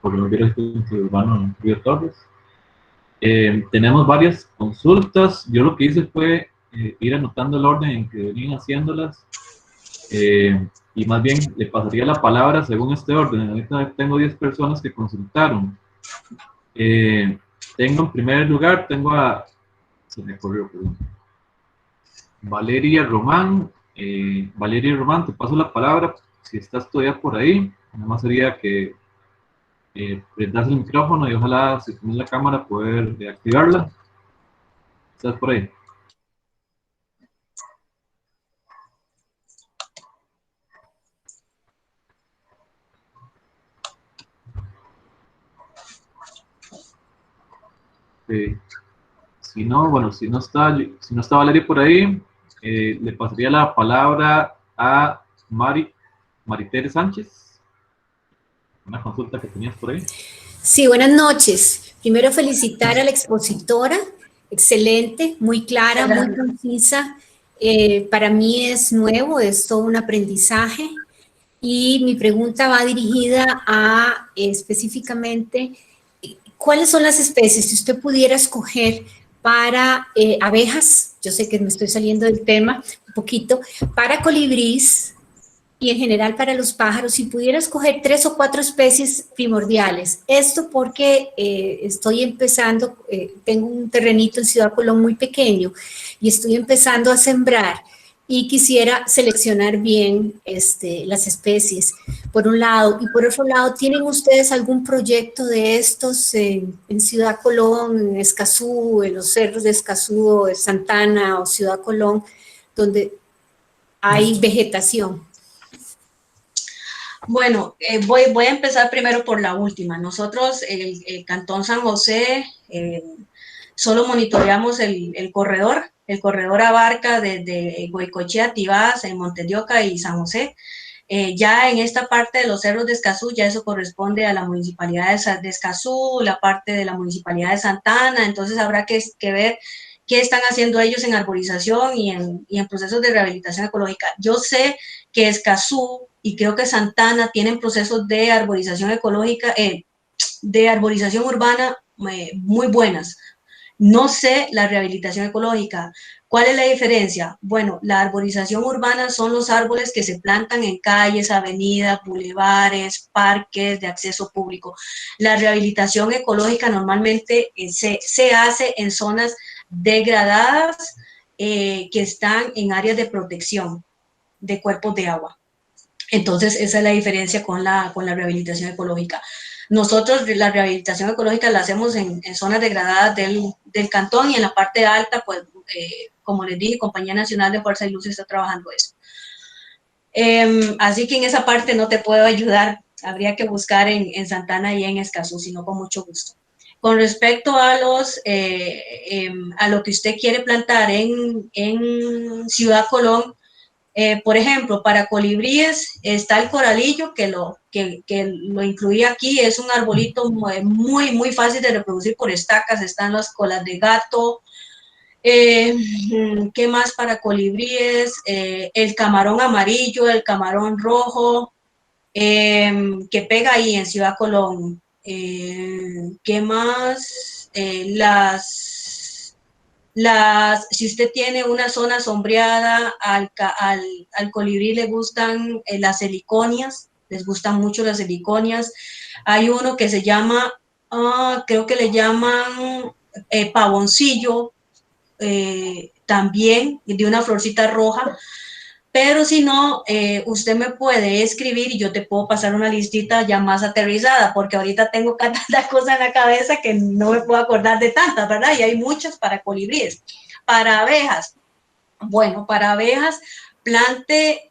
corredor urbano Río Torres. Tenemos varias consultas, yo lo que hice fue ir anotando el orden en que venían haciéndolas, y más bien le pasaría la palabra según este orden. Ahorita tengo 10 personas que consultaron. Tengo en primer lugar, se me corrió, perdón. Valeria Román. Valeria Román, te paso la palabra si estás todavía por ahí. Nada más sería que prendas el micrófono y ojalá si tienes la cámara poder activarla. ¿Estás por ahí? Si no, bueno, si no está Valeria por ahí, le pasaría la palabra a Maritere Sánchez. Una consulta que tenías por ahí. Sí, buenas noches. Primero felicitar a la expositora, excelente, muy clara, muy concisa. Para mí es nuevo, es todo un aprendizaje. Y mi pregunta va dirigida a específicamente, ¿cuáles son las especies si usted pudiera escoger para abejas? Yo sé que me estoy saliendo del tema un poquito, para colibríes y en general para los pájaros, si pudiera escoger 3 o 4 especies primordiales. Esto porque estoy empezando, tengo un terrenito en Ciudad Colón muy pequeño y estoy empezando a sembrar y quisiera seleccionar bien las especies, por un lado. Y por otro lado, ¿tienen ustedes algún proyecto de estos en Ciudad Colón, en Escazú, en los cerros de Escazú o de Santana o Ciudad Colón, donde hay vegetación? Bueno, voy a empezar primero por la última. Nosotros, el Cantón San José, solo monitoreamos el corredor. El corredor abarca desde Goicoechea, Tibás, Montes de Oca y San José. Ya en esta parte de los cerros de Escazú, ya eso corresponde a la municipalidad de Escazú, la parte de la municipalidad de Santana, entonces habrá que ver qué están haciendo ellos en arborización y en procesos de rehabilitación ecológica. Yo sé que Escazú y creo que Santana tienen procesos de arborización ecológica, de arborización urbana muy buenas. No sé la rehabilitación ecológica. ¿Cuál es la diferencia? Bueno, la arborización urbana son los árboles que se plantan en calles, avenidas, bulevares, parques de acceso público. La rehabilitación ecológica normalmente se hace en zonas degradadas que están en áreas de protección de cuerpos de agua. Entonces, esa es la diferencia con la rehabilitación ecológica. Nosotros la rehabilitación ecológica la hacemos en zonas degradadas del cantón y en la parte alta, pues, como les dije, Compañía Nacional de Fuerza y Luz está trabajando eso. Así que en esa parte no te puedo ayudar, habría que buscar en Santana y en Escazú, sino con mucho gusto. Con respecto a lo que usted quiere plantar en Ciudad Colón, por ejemplo, para colibríes está el coralillo, que lo incluí aquí, es un arbolito muy fácil de reproducir por estacas, están las colas de gato. ¿Qué más para colibríes? El camarón amarillo, el camarón rojo, que pega ahí en Ciudad Colón. ¿Qué más? Si usted tiene una zona sombreada, al colibrí le gustan las heliconias, les gustan mucho las heliconias. Hay uno que se llama, creo que le llaman pavoncillo, también de una florcita roja. Pero si no, usted me puede escribir y yo te puedo pasar una listita ya más aterrizada, porque ahorita tengo tantas cosas en la cabeza que no me puedo acordar de tantas, ¿verdad? Y hay muchas para colibríes. Para abejas, bueno, para abejas, plante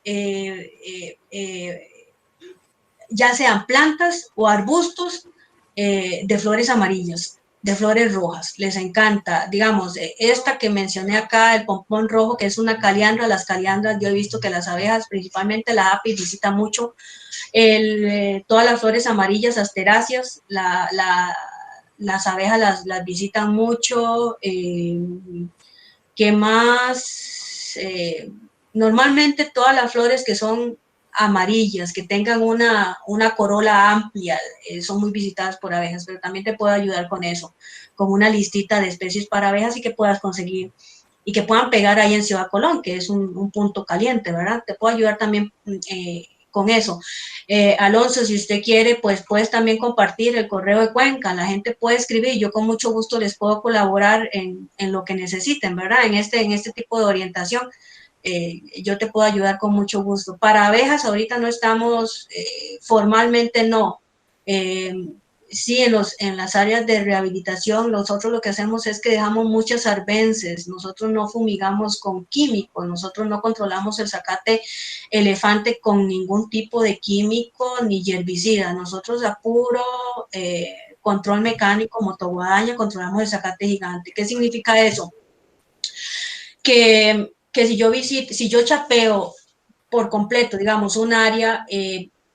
ya sean plantas o arbustos de flores amarillas, de flores rojas. Les encanta, digamos, esta que mencioné acá, el pompón rojo, que es una caliandra. Las caliandras, yo he visto que las abejas, principalmente la apis, visitan mucho. Todas las flores amarillas, asteráceas, las abejas las visitan mucho. ¿Qué más? Normalmente todas las flores que son amarillas, que tengan una corola amplia, son muy visitadas por abejas, pero también te puedo ayudar con eso, con una listita de especies para abejas y que puedas conseguir y que puedan pegar ahí en Ciudad Colón, que es un punto caliente, ¿verdad? Te puedo ayudar también con eso. Alonso, si usted quiere, pues puedes también compartir el correo de Cuenca, la gente puede escribir, yo con mucho gusto les puedo colaborar en lo que necesiten, ¿verdad? En este tipo de orientación. Yo te puedo ayudar con mucho gusto. Para abejas ahorita no estamos, formalmente no. Sí, en las áreas de rehabilitación, nosotros lo que hacemos es que dejamos muchas arbences, nosotros no fumigamos con químicos, nosotros no controlamos el zacate elefante con ningún tipo de químico ni herbicida, nosotros a puro control mecánico, motoguadaña, controlamos el zacate gigante. ¿Qué significa eso? Que si yo chapeo por completo, digamos, un área,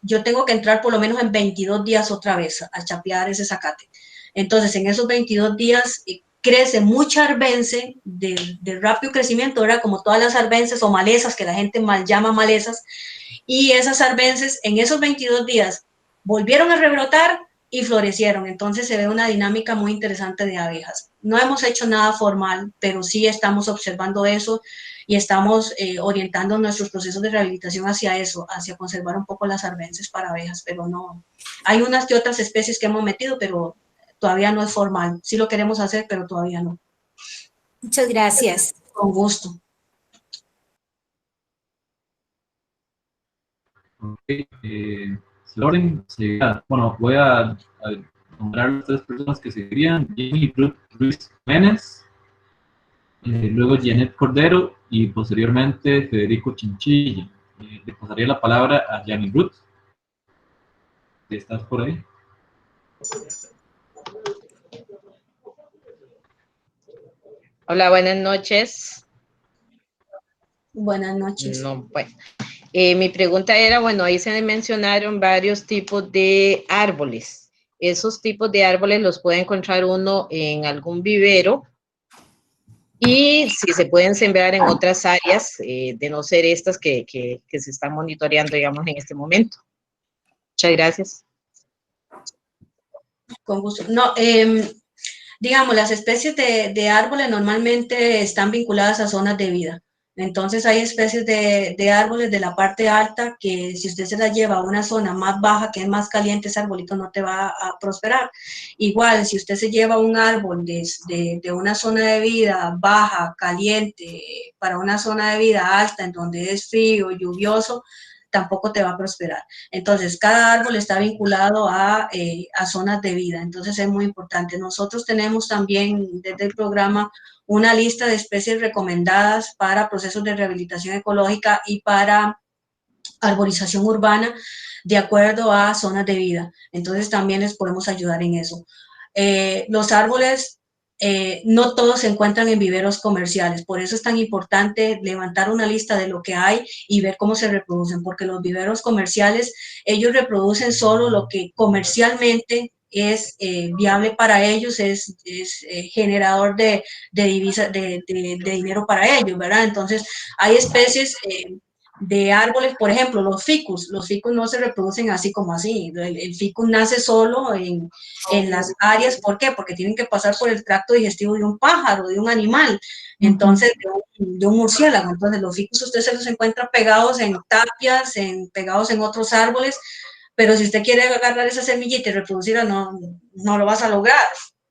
yo tengo que entrar por lo menos en 22 días otra vez a chapear ese zacate. Entonces, en esos 22 días crece mucha arbense de rápido crecimiento, ¿verdad? Como todas las arbences o malezas, que la gente mal llama malezas, y esas arbences en esos 22 días volvieron a rebrotar y florecieron. Entonces se ve una dinámica muy interesante de abejas. No hemos hecho nada formal, pero sí estamos observando eso y estamos orientando nuestros procesos de rehabilitación hacia eso, hacia conservar un poco las arbences para abejas, pero no. Hay unas que otras especies que hemos metido, pero todavía no es formal. Sí lo queremos hacer, pero todavía no. Muchas gracias. Con gusto. Ok, Loren, bueno, voy a nombrar las 3 personas que seguirían: Jenny Ruiz Jiménez, luego Janet Cordero y posteriormente Federico Chinchilla. Le pasaría la palabra a Jenny Ruth. ¿Estás por ahí? Hola, buenas noches. Buenas noches. No, bueno. Mi pregunta era, bueno, ahí se mencionaron varios tipos de árboles. Esos tipos de árboles los puede encontrar uno en algún vivero y si se pueden sembrar en otras áreas, de no ser estas que se están monitoreando, digamos, en este momento. Muchas gracias. Con gusto. No, digamos, las especies de árboles normalmente están vinculadas a zonas de vida. Entonces hay especies de árboles de la parte alta que si usted se la lleva a una zona más baja, que es más caliente, ese arbolito no te va a prosperar. Igual, si usted se lleva un árbol de una zona de vida baja, caliente, para una zona de vida alta, en donde es frío, lluvioso, tampoco te va a prosperar. Entonces, cada árbol está vinculado a zonas de vida, entonces es muy importante. Nosotros tenemos también desde el programa una lista de especies recomendadas para procesos de rehabilitación ecológica y para arborización urbana de acuerdo a zonas de vida. Entonces, también les podemos ayudar en eso. Los árboles no todos se encuentran en viveros comerciales, por eso es tan importante levantar una lista de lo que hay y ver cómo se reproducen, porque los viveros comerciales, ellos reproducen solo lo que comercialmente es viable para ellos, es generador de divisa, de dinero para ellos, ¿verdad? Entonces, hay especies de árboles, por ejemplo, los ficus no se reproducen así como así, el ficus nace solo en las áreas, ¿por qué? Porque tienen que pasar por el tracto digestivo de un pájaro, de un animal, entonces de un murciélago. Entonces los ficus usted se los encuentra pegados en tapias, pegados en otros árboles, pero si usted quiere agarrar esa semillita y reproducirla, no lo vas a lograr,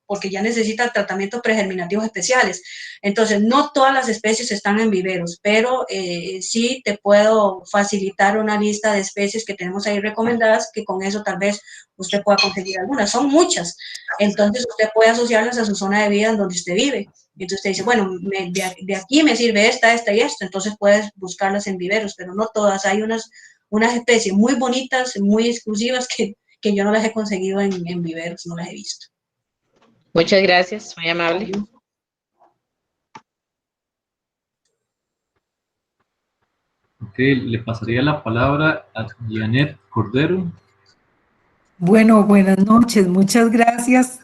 porque ya necesita tratamientos pregerminativos especiales. Entonces, no todas las especies están en viveros, pero sí te puedo facilitar una lista de especies que tenemos ahí recomendadas, que con eso tal vez usted pueda conseguir algunas. Son muchas, entonces usted puede asociarlas a su zona de vida en donde usted vive. Entonces usted dice, bueno, de aquí me sirve esta y esta, entonces puedes buscarlas en viveros, pero no todas. Hay unas unas especies muy bonitas, muy exclusivas que yo no las he conseguido en viveros, no las he visto. Muchas gracias, muy amable. Ok, le pasaría la palabra a Janet Cordero. Bueno, buenas noches, muchas gracias.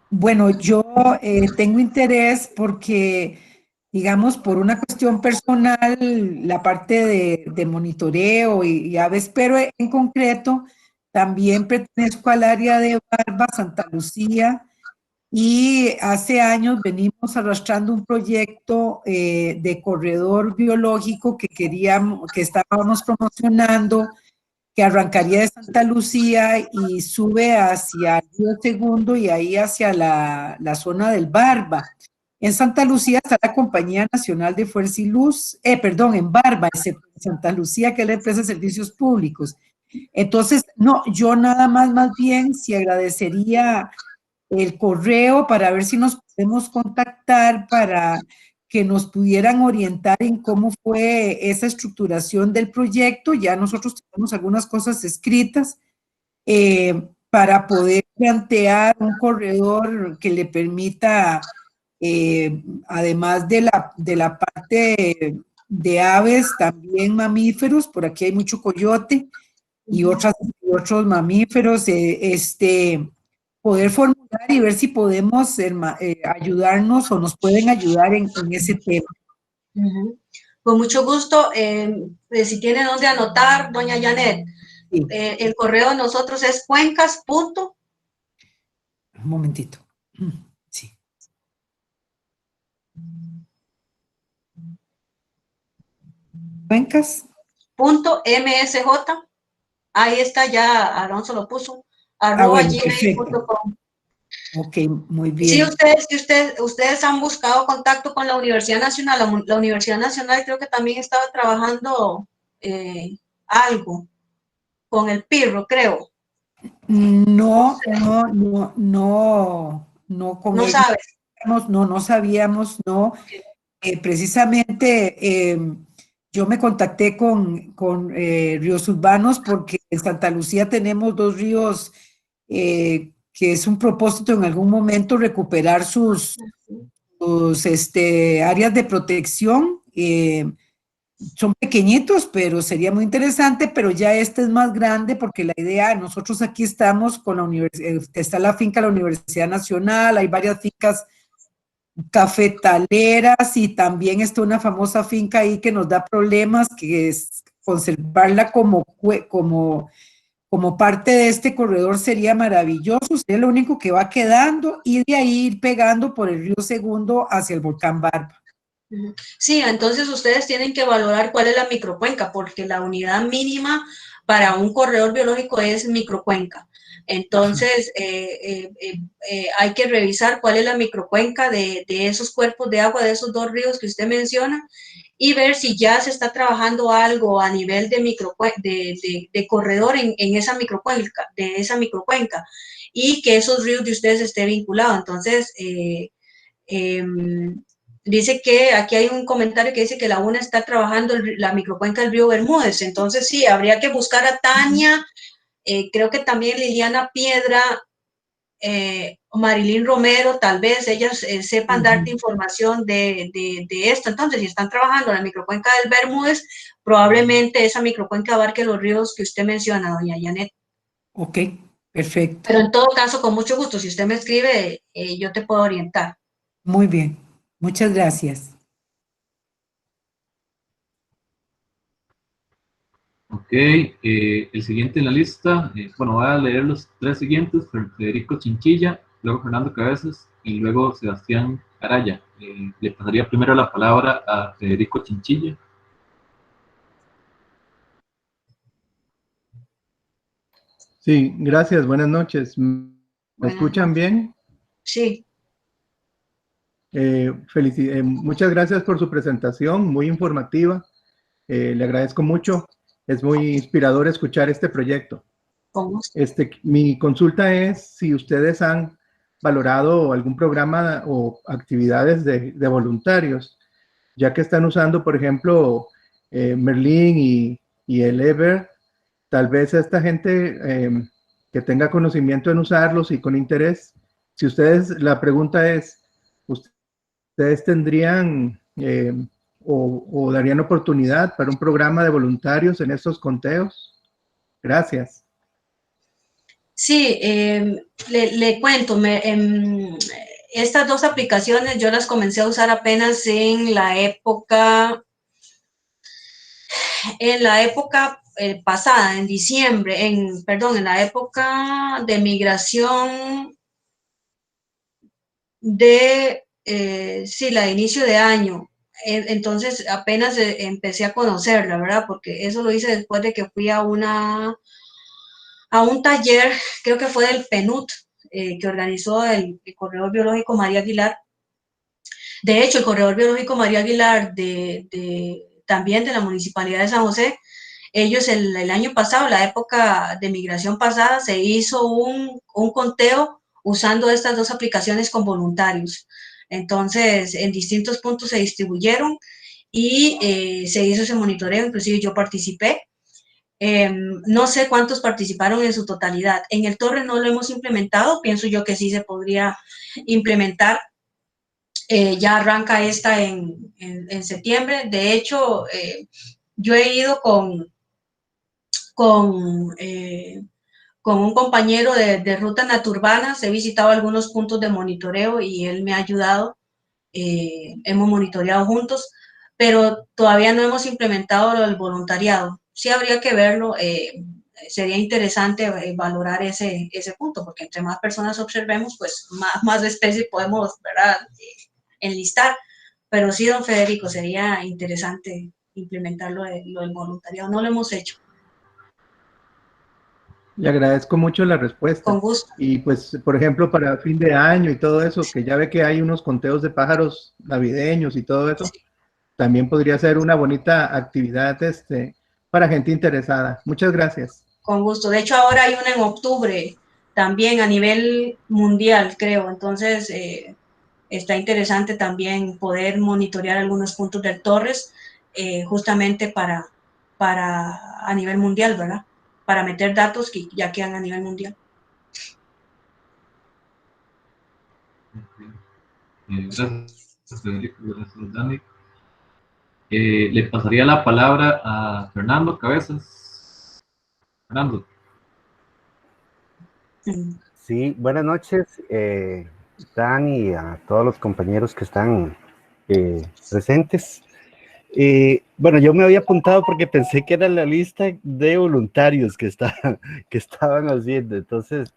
Bueno, yo tengo interés porque, digamos, por una cuestión personal, la parte de monitoreo y aves, pero en concreto también pertenezco al área de Barba, Santa Lucía, y hace años venimos arrastrando un proyecto de corredor biológico que estábamos promocionando, que arrancaría de Santa Lucía y sube hacia el Río Segundo y ahí hacia la zona del Barba. En Santa Lucía está la Compañía Nacional de Fuerza y Luz, perdón, en Barba, en Santa Lucía, que es la empresa de servicios públicos. Entonces, no, yo nada más bien, si agradecería el correo para ver si nos podemos contactar para que nos pudieran orientar en cómo fue esa estructuración del proyecto. Ya nosotros tenemos algunas cosas escritas para poder plantear un corredor que le permita, además de la parte de aves, también mamíferos. Por aquí hay mucho coyote y otros mamíferos, poder formular y ver si podemos ayudarnos o nos pueden ayudar en ese tema. Con mucho gusto. Si tiene dónde anotar, doña Janet, sí. El correo de nosotros es cuencas. Un momentito. Sí. Cuencas.msj. Ahí está, ya Alonso lo puso. @gmail.com. Ok, muy bien. Sí, ustedes han buscado contacto con la Universidad Nacional. La Universidad Nacional creo que también estaba trabajando algo con el PIRRO, creo. No sabes. No sabíamos, no. Precisamente yo me contacté con Ríos Urbanos porque en Santa Lucía tenemos 2 ríos que es un propósito en algún momento recuperar sus áreas de protección. Son pequeñitos, pero sería muy interesante, pero ya este es más grande porque la idea, nosotros aquí estamos con la universidad, está la finca de la Universidad Nacional, hay varias fincas cafetaleras y también está una famosa finca ahí que nos da problemas, que es conservarla como parte de este corredor sería maravilloso, sería lo único que va quedando, y de ahí ir pegando por el Río Segundo hacia el volcán Barba. Sí, entonces ustedes tienen que valorar cuál es la microcuenca, porque la unidad mínima para un corredor biológico es microcuenca. Entonces, hay que revisar cuál es la microcuenca de esos cuerpos de agua, de esos 2 ríos que usted menciona, y ver si ya se está trabajando algo a nivel de corredor en esa microcuenca, y que esos ríos de ustedes estén vinculados. Entonces, dice que aquí hay un comentario que dice que la UNA está trabajando la microcuenca del río Bermúdez. Entonces, sí, habría que buscar a Tania, creo que también Liliana Piedra, Marilyn Romero, tal vez ellas sepan darte información de esto. Entonces, si están trabajando en la microcuenca del Bermúdez, probablemente esa microcuenca abarque los ríos que usted menciona, doña Janet. Ok, perfecto. Pero en todo caso, con mucho gusto, si usted me escribe, yo te puedo orientar. Muy bien, muchas gracias. Ok, el siguiente en la lista, bueno, voy a leer los 3 siguientes: Federico Chinchilla, luego Fernando Cabezas y luego Sebastián Araya. Le pasaría primero la palabra a Federico Chinchilla. Sí, gracias, buenas noches. ¿Me escuchan bien? Sí. Muchas gracias por su presentación, muy informativa. Le agradezco mucho. Es muy inspirador escuchar este proyecto. Mi consulta es si ustedes han valorado algún programa o actividades de voluntarios, ya que están usando, por ejemplo, Merlín y el eBird, tal vez esta gente que tenga conocimiento en usarlos y con interés, si ustedes, la pregunta es, ¿ustedes tendrían o darían oportunidad para un programa de voluntarios en estos conteos? Gracias. Sí, le cuento, estas dos aplicaciones yo las comencé a usar apenas en la época pasada, en diciembre, en la época de migración de, la de inicio de año. Entonces apenas empecé a conocerla, ¿verdad? Porque eso lo hice después de que fui a un taller, creo que fue del PNUD, que organizó el Corredor Biológico María Aguilar. De hecho, el Corredor Biológico María Aguilar también de la Municipalidad de San José, ellos el año pasado, la época de migración pasada, se hizo un conteo usando estas dos aplicaciones con voluntarios. Entonces, en distintos puntos se distribuyeron y se hizo ese monitoreo, inclusive yo participé. No sé cuántos participaron en su totalidad. En el Torres no lo hemos implementado, pienso yo que sí se podría implementar. Ya arranca esta en septiembre. De hecho, yo he ido con un compañero de rutas naturbanas, he visitado algunos puntos de monitoreo y él me ha ayudado, hemos monitoreado juntos, pero todavía no hemos implementado el voluntariado. Sí habría que verlo, sería interesante valorar ese punto, porque entre más personas observemos, pues más especies podemos, ¿verdad?, enlistar. Pero sí, don Federico, sería interesante implementar lo del voluntariado. No lo hemos hecho. Le agradezco mucho la respuesta. Con gusto. Y pues, por ejemplo, para fin de año y todo eso, que ya ve que hay unos conteos de pájaros navideños y todo eso, también podría ser una bonita actividad para gente interesada. Muchas gracias. Con gusto. De hecho, ahora hay una en octubre, también a nivel mundial, creo. Entonces, está interesante también poder monitorear algunos puntos del Torres, justamente para a nivel mundial, ¿verdad? Para meter datos que ya quedan a nivel mundial. Gracias, Federico. Gracias, Dani. Le pasaría la palabra a Fernando Cabezas. Fernando. Sí, buenas noches, Dani, y a todos los compañeros que están presentes. Bueno, yo me había apuntado porque pensé que era la lista de voluntarios que estaban haciendo, entonces,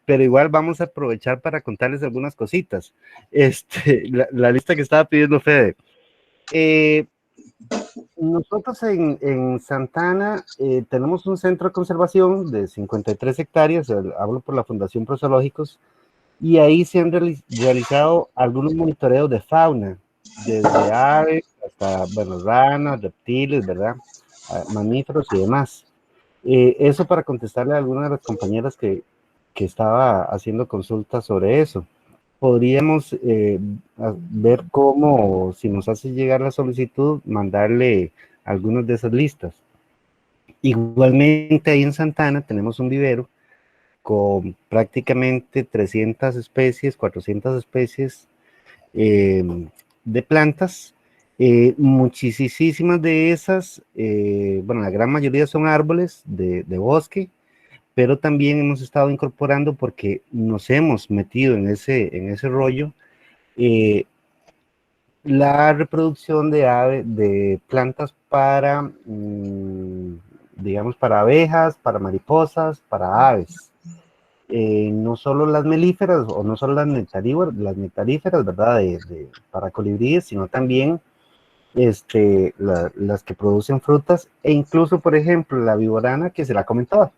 pero igual vamos a aprovechar para contarles algunas cositas. La lista que estaba pidiendo Fede. Nosotros en Santana tenemos un centro de conservación de 53 hectáreas, hablo por la Fundación Prozoológicos, y ahí se han realizado algunos monitoreos de fauna, desde aves hasta, bueno, ranas, reptiles, ¿verdad? Mamíferos y demás. Eso para contestarle a alguna de las compañeras que estaba haciendo consultas sobre eso. Podríamos ver cómo, si nos hace llegar la solicitud, mandarle algunas de esas listas. Igualmente ahí en Santana tenemos un vivero con prácticamente 300 especies, 400 especies de plantas. Muchísimas de esas, bueno, la gran mayoría son árboles de bosque, pero también hemos estado incorporando, porque nos hemos metido en ese rollo, la reproducción de plantas para, digamos, para abejas, para mariposas, para aves. No solo las melíferas o no solo las nectaríferas, ¿verdad? Para colibríes, sino también las que producen frutas, e incluso, por ejemplo, la viborana, que se la comen todas.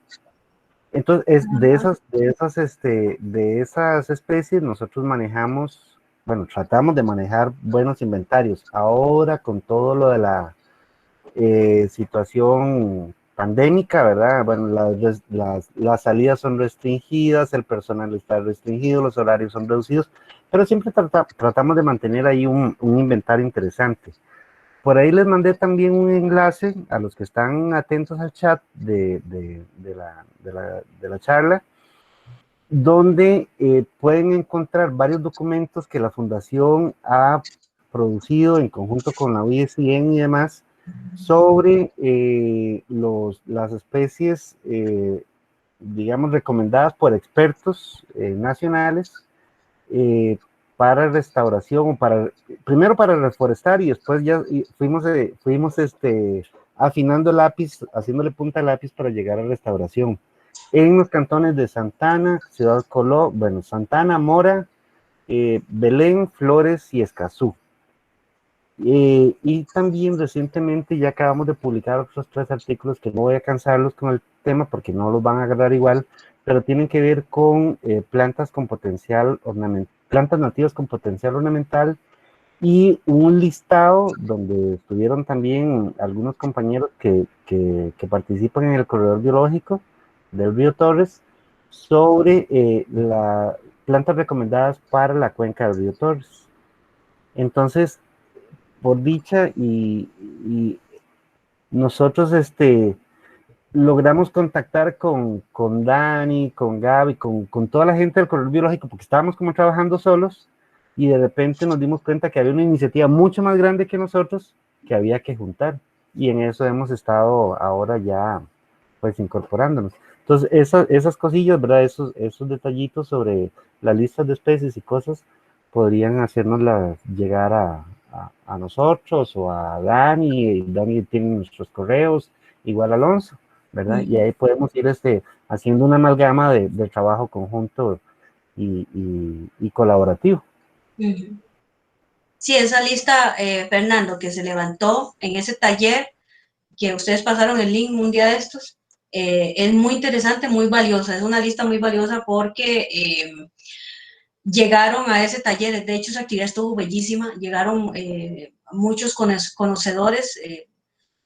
Entonces, de esas especies nosotros manejamos, bueno, tratamos de manejar buenos inventarios. Ahora, con todo lo de la situación pandémica, ¿verdad? Bueno, las salidas son restringidas, el personal está restringido, los horarios son reducidos, pero siempre tratamos de mantener ahí un inventario interesante. Por ahí les mandé también un enlace a los que están atentos al chat de la charla, donde pueden encontrar varios documentos que la Fundación ha producido en conjunto con la UISN y demás sobre las especies, digamos, recomendadas por expertos nacionales para restauración, primero para reforestar y después ya fuimos afinando el lápiz, haciéndole punta al lápiz para llegar a restauración. En los cantones de Santana, Ciudad Coló, bueno, Santana, Mora, Belén, Flores y Escazú. Y también recientemente ya acabamos de publicar otros 3 artículos que no voy a cansarlos con el tema porque no los van a agarrar igual, pero tienen que ver con plantas con potencial ornamental, plantas nativas con potencial ornamental, y un listado donde estuvieron también algunos compañeros que participan en el corredor biológico del río Torres sobre las plantas recomendadas para la cuenca del río Torres. Entonces, por dicha, y nosotros logramos contactar con Dani, con Gaby, con toda la gente del corredor biológico, porque estábamos como trabajando solos, y de repente nos dimos cuenta que había una iniciativa mucho más grande que nosotros que había que juntar, y en eso hemos estado ahora ya pues incorporándonos. Entonces esas cosillas, ¿verdad? Esos detallitos sobre las listas de especies y cosas podrían hacernos llegar a nosotros o a Dani, y Dani tiene nuestros correos, igual Alonso, ¿verdad? Y ahí podemos ir haciendo una amalgama de trabajo conjunto y colaborativo. Sí, esa lista, Fernando, que se levantó en ese taller, que ustedes pasaron el link un día de estos, es muy interesante, muy valiosa, es una lista muy valiosa porque llegaron a ese taller, de hecho esa actividad estuvo bellísima, llegaron muchos conocedores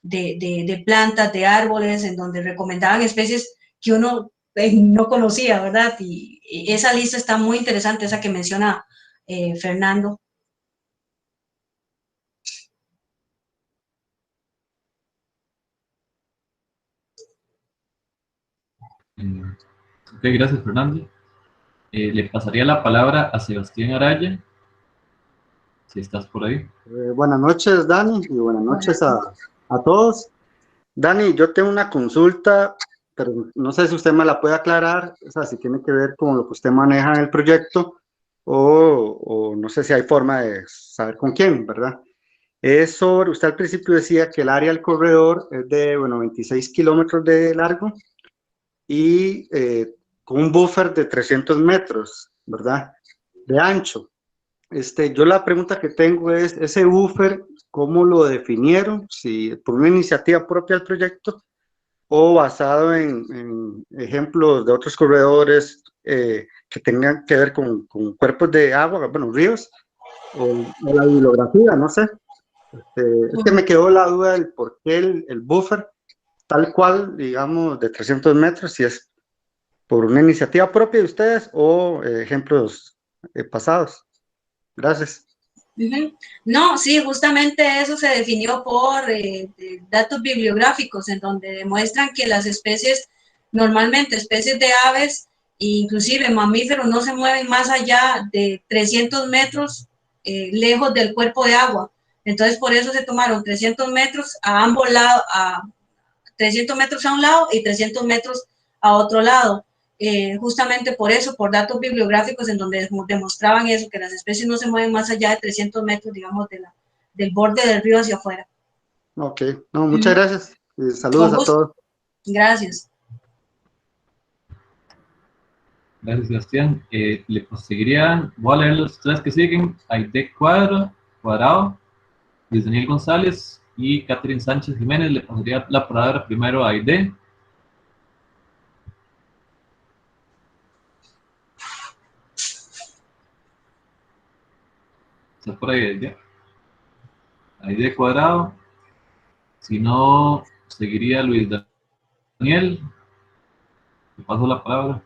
de plantas, de árboles, en donde recomendaban especies que uno no conocía, ¿verdad? Y esa lista está muy interesante, esa que menciona Fernando. Ok, gracias, Fernando. Le pasaría la palabra a Sebastián Araya, si estás por ahí. Buenas noches, Dani, y buenas noches a todos. Dani, yo tengo una consulta, pero no sé si usted me la puede aclarar, o sea, si tiene que ver con lo que usted maneja en el proyecto, o no sé si hay forma de saber con quién, ¿verdad? Es sobre, usted al principio decía que el área del corredor es de, 26 kilómetros de largo y con un buffer de 300 metros, ¿verdad? De ancho. Yo la pregunta que tengo es, ese buffer, ¿cómo lo definieron? Si por una iniciativa propia del proyecto o basado en ejemplos de otros corredores que tengan que ver con cuerpos de agua, bueno, ríos, o la bibliografía, no sé. Es que me quedó la duda del por qué el buffer, tal cual, digamos, de 300 metros, si es por una iniciativa propia de ustedes o ejemplos pasados. Gracias. No, sí, justamente eso se definió por datos bibliográficos, en donde demuestran que las especies, normalmente especies de aves, inclusive mamíferos, no se mueven más allá de 300 metros lejos del cuerpo de agua. Entonces, por eso se tomaron 300 metros a ambos lados, 300 metros a un lado y 300 metros a otro lado. Justamente por eso, por datos bibliográficos en donde demostraban eso, que las especies no se mueven más allá de 300 metros, digamos, del borde del río hacia afuera. Ok, no, muchas gracias. Saludos a todos. Gracias. Gracias, Sebastián. Le proseguiría, voy a leer los 3 que siguen: Aide Cuadrado, Luis Daniel González y Catherine Sánchez Jiménez. Le pasaría la palabra primero a Aide. ¿Está por ahí, Aide? Aide Cuadrado. Si no, seguiría Luis Daniel. Le paso la palabra.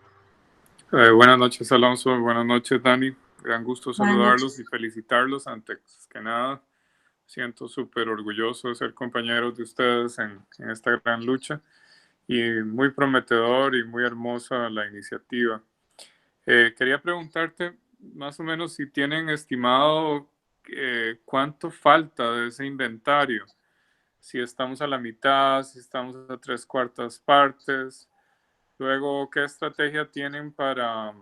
Buenas noches, Alonso. Buenas noches, Dani. Gran gusto saludarlos y felicitarlos antes que nada siento súper orgulloso de ser compañeros de ustedes en esta gran lucha y muy prometedor y muy hermosa la iniciativa. Quería preguntarte más o menos si tienen estimado cuánto falta de ese inventario, si estamos a la mitad, si estamos a 3/4 partes. Luego, ¿qué estrategia tienen para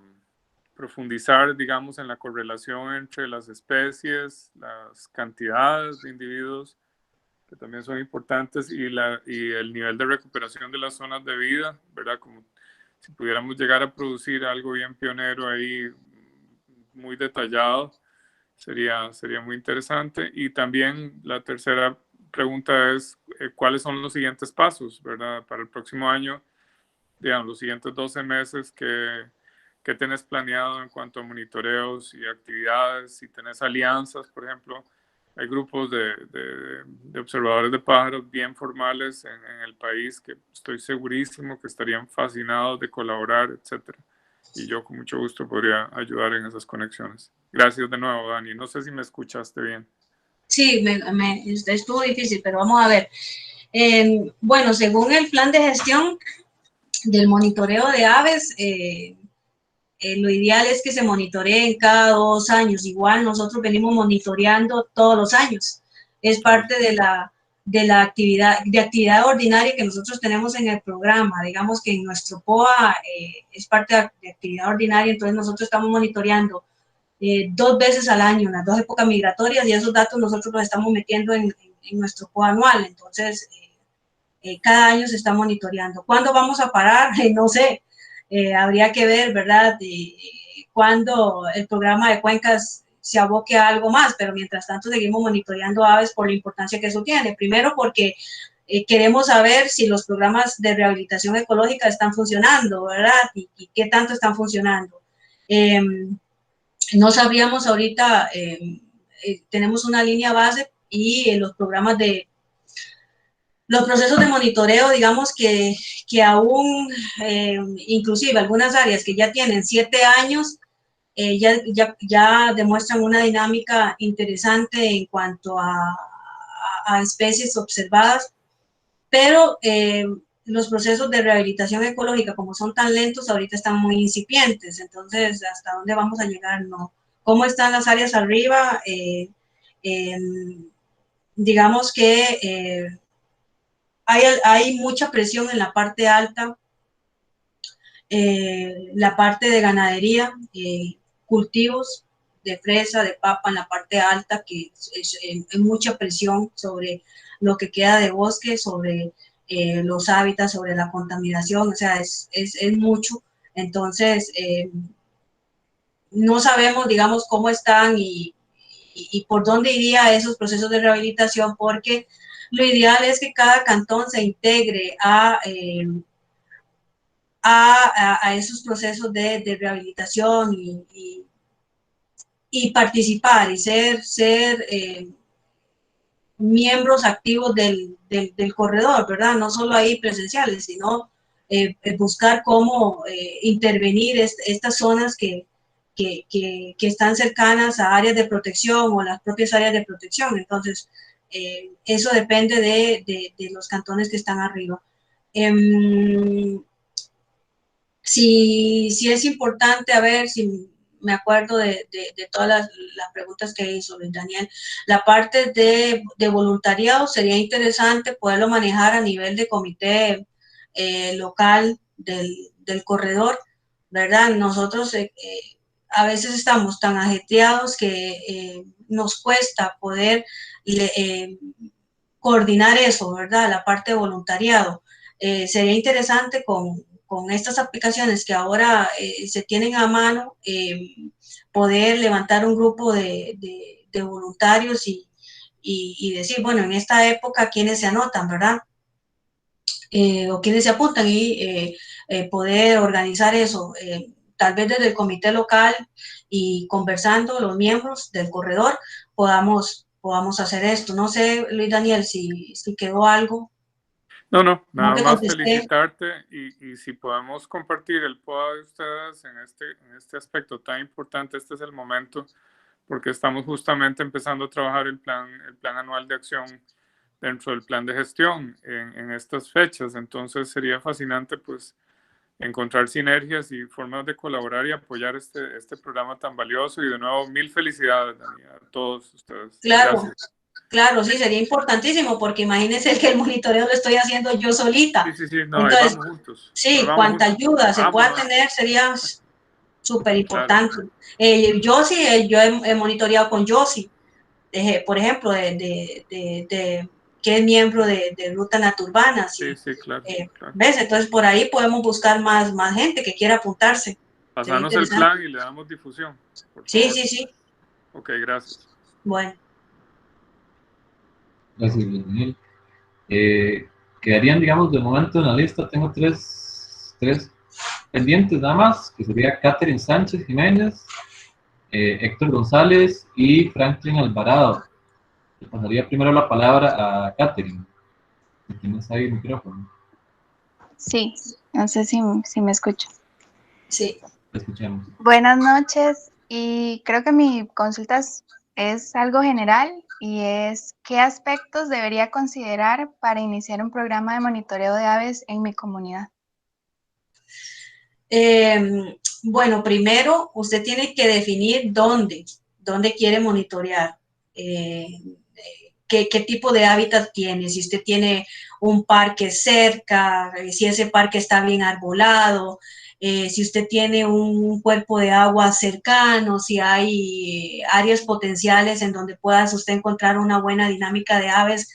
profundizar, digamos, en la correlación entre las especies, las cantidades de individuos, que también son importantes, y el nivel de recuperación de las zonas de vida, ¿verdad? Como si pudiéramos llegar a producir algo bien pionero ahí, muy detallado, sería muy interesante. Y también la tercera pregunta es, ¿cuáles son los siguientes pasos, ¿verdad? Para el próximo año, digamos, los siguientes 12 meses, ¿qué tenés planeado en cuanto a monitoreos y actividades? Si tenés alianzas, por ejemplo, hay grupos de observadores de pájaros bien formales en el país que estoy segurísimo que estarían fascinados de colaborar, etcétera. Y yo con mucho gusto podría ayudar en esas conexiones. Gracias de nuevo, Dani. No sé si me escuchaste bien. Sí, estuvo difícil, pero vamos a ver. Bueno, según el plan de gestión del monitoreo de aves, lo ideal es que se monitoreen cada 2 años. Igual nosotros venimos monitoreando todos los años. Es parte de la actividad ordinaria que nosotros tenemos en el programa. Digamos que en nuestro POA es parte de actividad ordinaria, entonces nosotros estamos monitoreando 2 veces al año, en las 2 épocas migratorias, y esos datos nosotros los estamos metiendo en nuestro POA anual. Entonces, cada año se está monitoreando. ¿Cuándo vamos a parar? No sé. Habría que ver, ¿verdad?, cuándo el programa de cuencas se aboque a algo más, pero mientras tanto seguimos monitoreando aves por la importancia que eso tiene. Primero porque queremos saber si los programas de rehabilitación ecológica están funcionando, ¿verdad?, y qué tanto están funcionando. No sabríamos ahorita, tenemos una línea base y los programas los procesos de monitoreo, digamos que aún, inclusive algunas áreas que ya tienen 7 años, ya demuestran una dinámica interesante en cuanto a especies observadas, pero los procesos de rehabilitación ecológica, como son tan lentos, ahorita están muy incipientes. Entonces, ¿hasta dónde vamos a llegar? No. ¿Cómo están las áreas arriba? Digamos que hay mucha presión en la parte alta, la parte de ganadería, cultivos de fresa, de papa en la parte alta, que es mucha presión sobre lo que queda de bosque, sobre los hábitats, sobre la contaminación, o sea, es mucho. Entonces, no sabemos, digamos, cómo están y por dónde iría esos procesos de rehabilitación, porque lo ideal es que cada cantón se integre a esos procesos de rehabilitación y participar y ser miembros activos del corredor, ¿verdad? No solo ahí presenciales, sino buscar cómo intervenir estas zonas que están cercanas a áreas de protección o las propias áreas de protección. Entonces, eso depende de los cantones que están arriba. Sí es importante, a ver si me acuerdo de todas las preguntas que hizo Daniel. La parte de voluntariado sería interesante poderlo manejar a nivel de comité local del corredor, ¿verdad? Nosotros a veces estamos tan ajetreados que nos cuesta poder coordinar eso, ¿verdad? La parte de voluntariado. Sería interesante con estas aplicaciones que ahora se tienen a mano, poder levantar un grupo de voluntarios y decir, bueno, en esta época, ¿quiénes se anotan, verdad? O quiénes se apuntan y poder organizar eso, tal vez desde el comité local y conversando los miembros del corredor podamos hacer esto. No sé, Luis Daniel, si quedó algo. No, nada más felicitarte y si podemos compartir el POA de ustedes en este aspecto tan importante, este es el momento porque estamos justamente empezando a trabajar el plan anual de acción dentro del plan de gestión en estas fechas. Entonces sería fascinante pues encontrar sinergias y formas de colaborar y apoyar este programa tan valioso. Y de nuevo, mil felicidades, Dani, a todos ustedes. Claro, gracias. Claro, sí, sería importantísimo, porque imagínense que el monitoreo lo estoy haciendo yo solita. Sí, no, entonces, ahí vamos juntos. Sí, cuanta ayuda se pueda tener sería súper importante. Claro. Yo he monitoreado con Josie, por ejemplo, que es miembro de Ruta Naturbana. Sí, claro, claro. ¿Ves? Entonces, por ahí podemos buscar más gente que quiera apuntarse. Pasarnos el plan y le damos difusión. Sí. Ok, gracias. Bueno. Gracias, Daniel. Quedarían, digamos, de momento en la lista, tengo tres pendientes nada más, que sería Catherine Sánchez Jiménez, Héctor González y Franklin Alvarado. Le pasaría primero la palabra a Catherine. ¿Tienes ahí el micrófono? Sí, no sé si me escucho. Sí. Te escuchamos. Buenas noches, y creo que mi consulta es algo general, y es ¿qué aspectos debería considerar para iniciar un programa de monitoreo de aves en mi comunidad? Bueno, primero usted tiene que definir dónde quiere monitorear, qué tipo de hábitat tiene, si usted tiene un parque cerca, si ese parque está bien arbolado, si usted tiene un cuerpo de agua cercano, si hay áreas potenciales en donde pueda usted encontrar una buena dinámica de aves.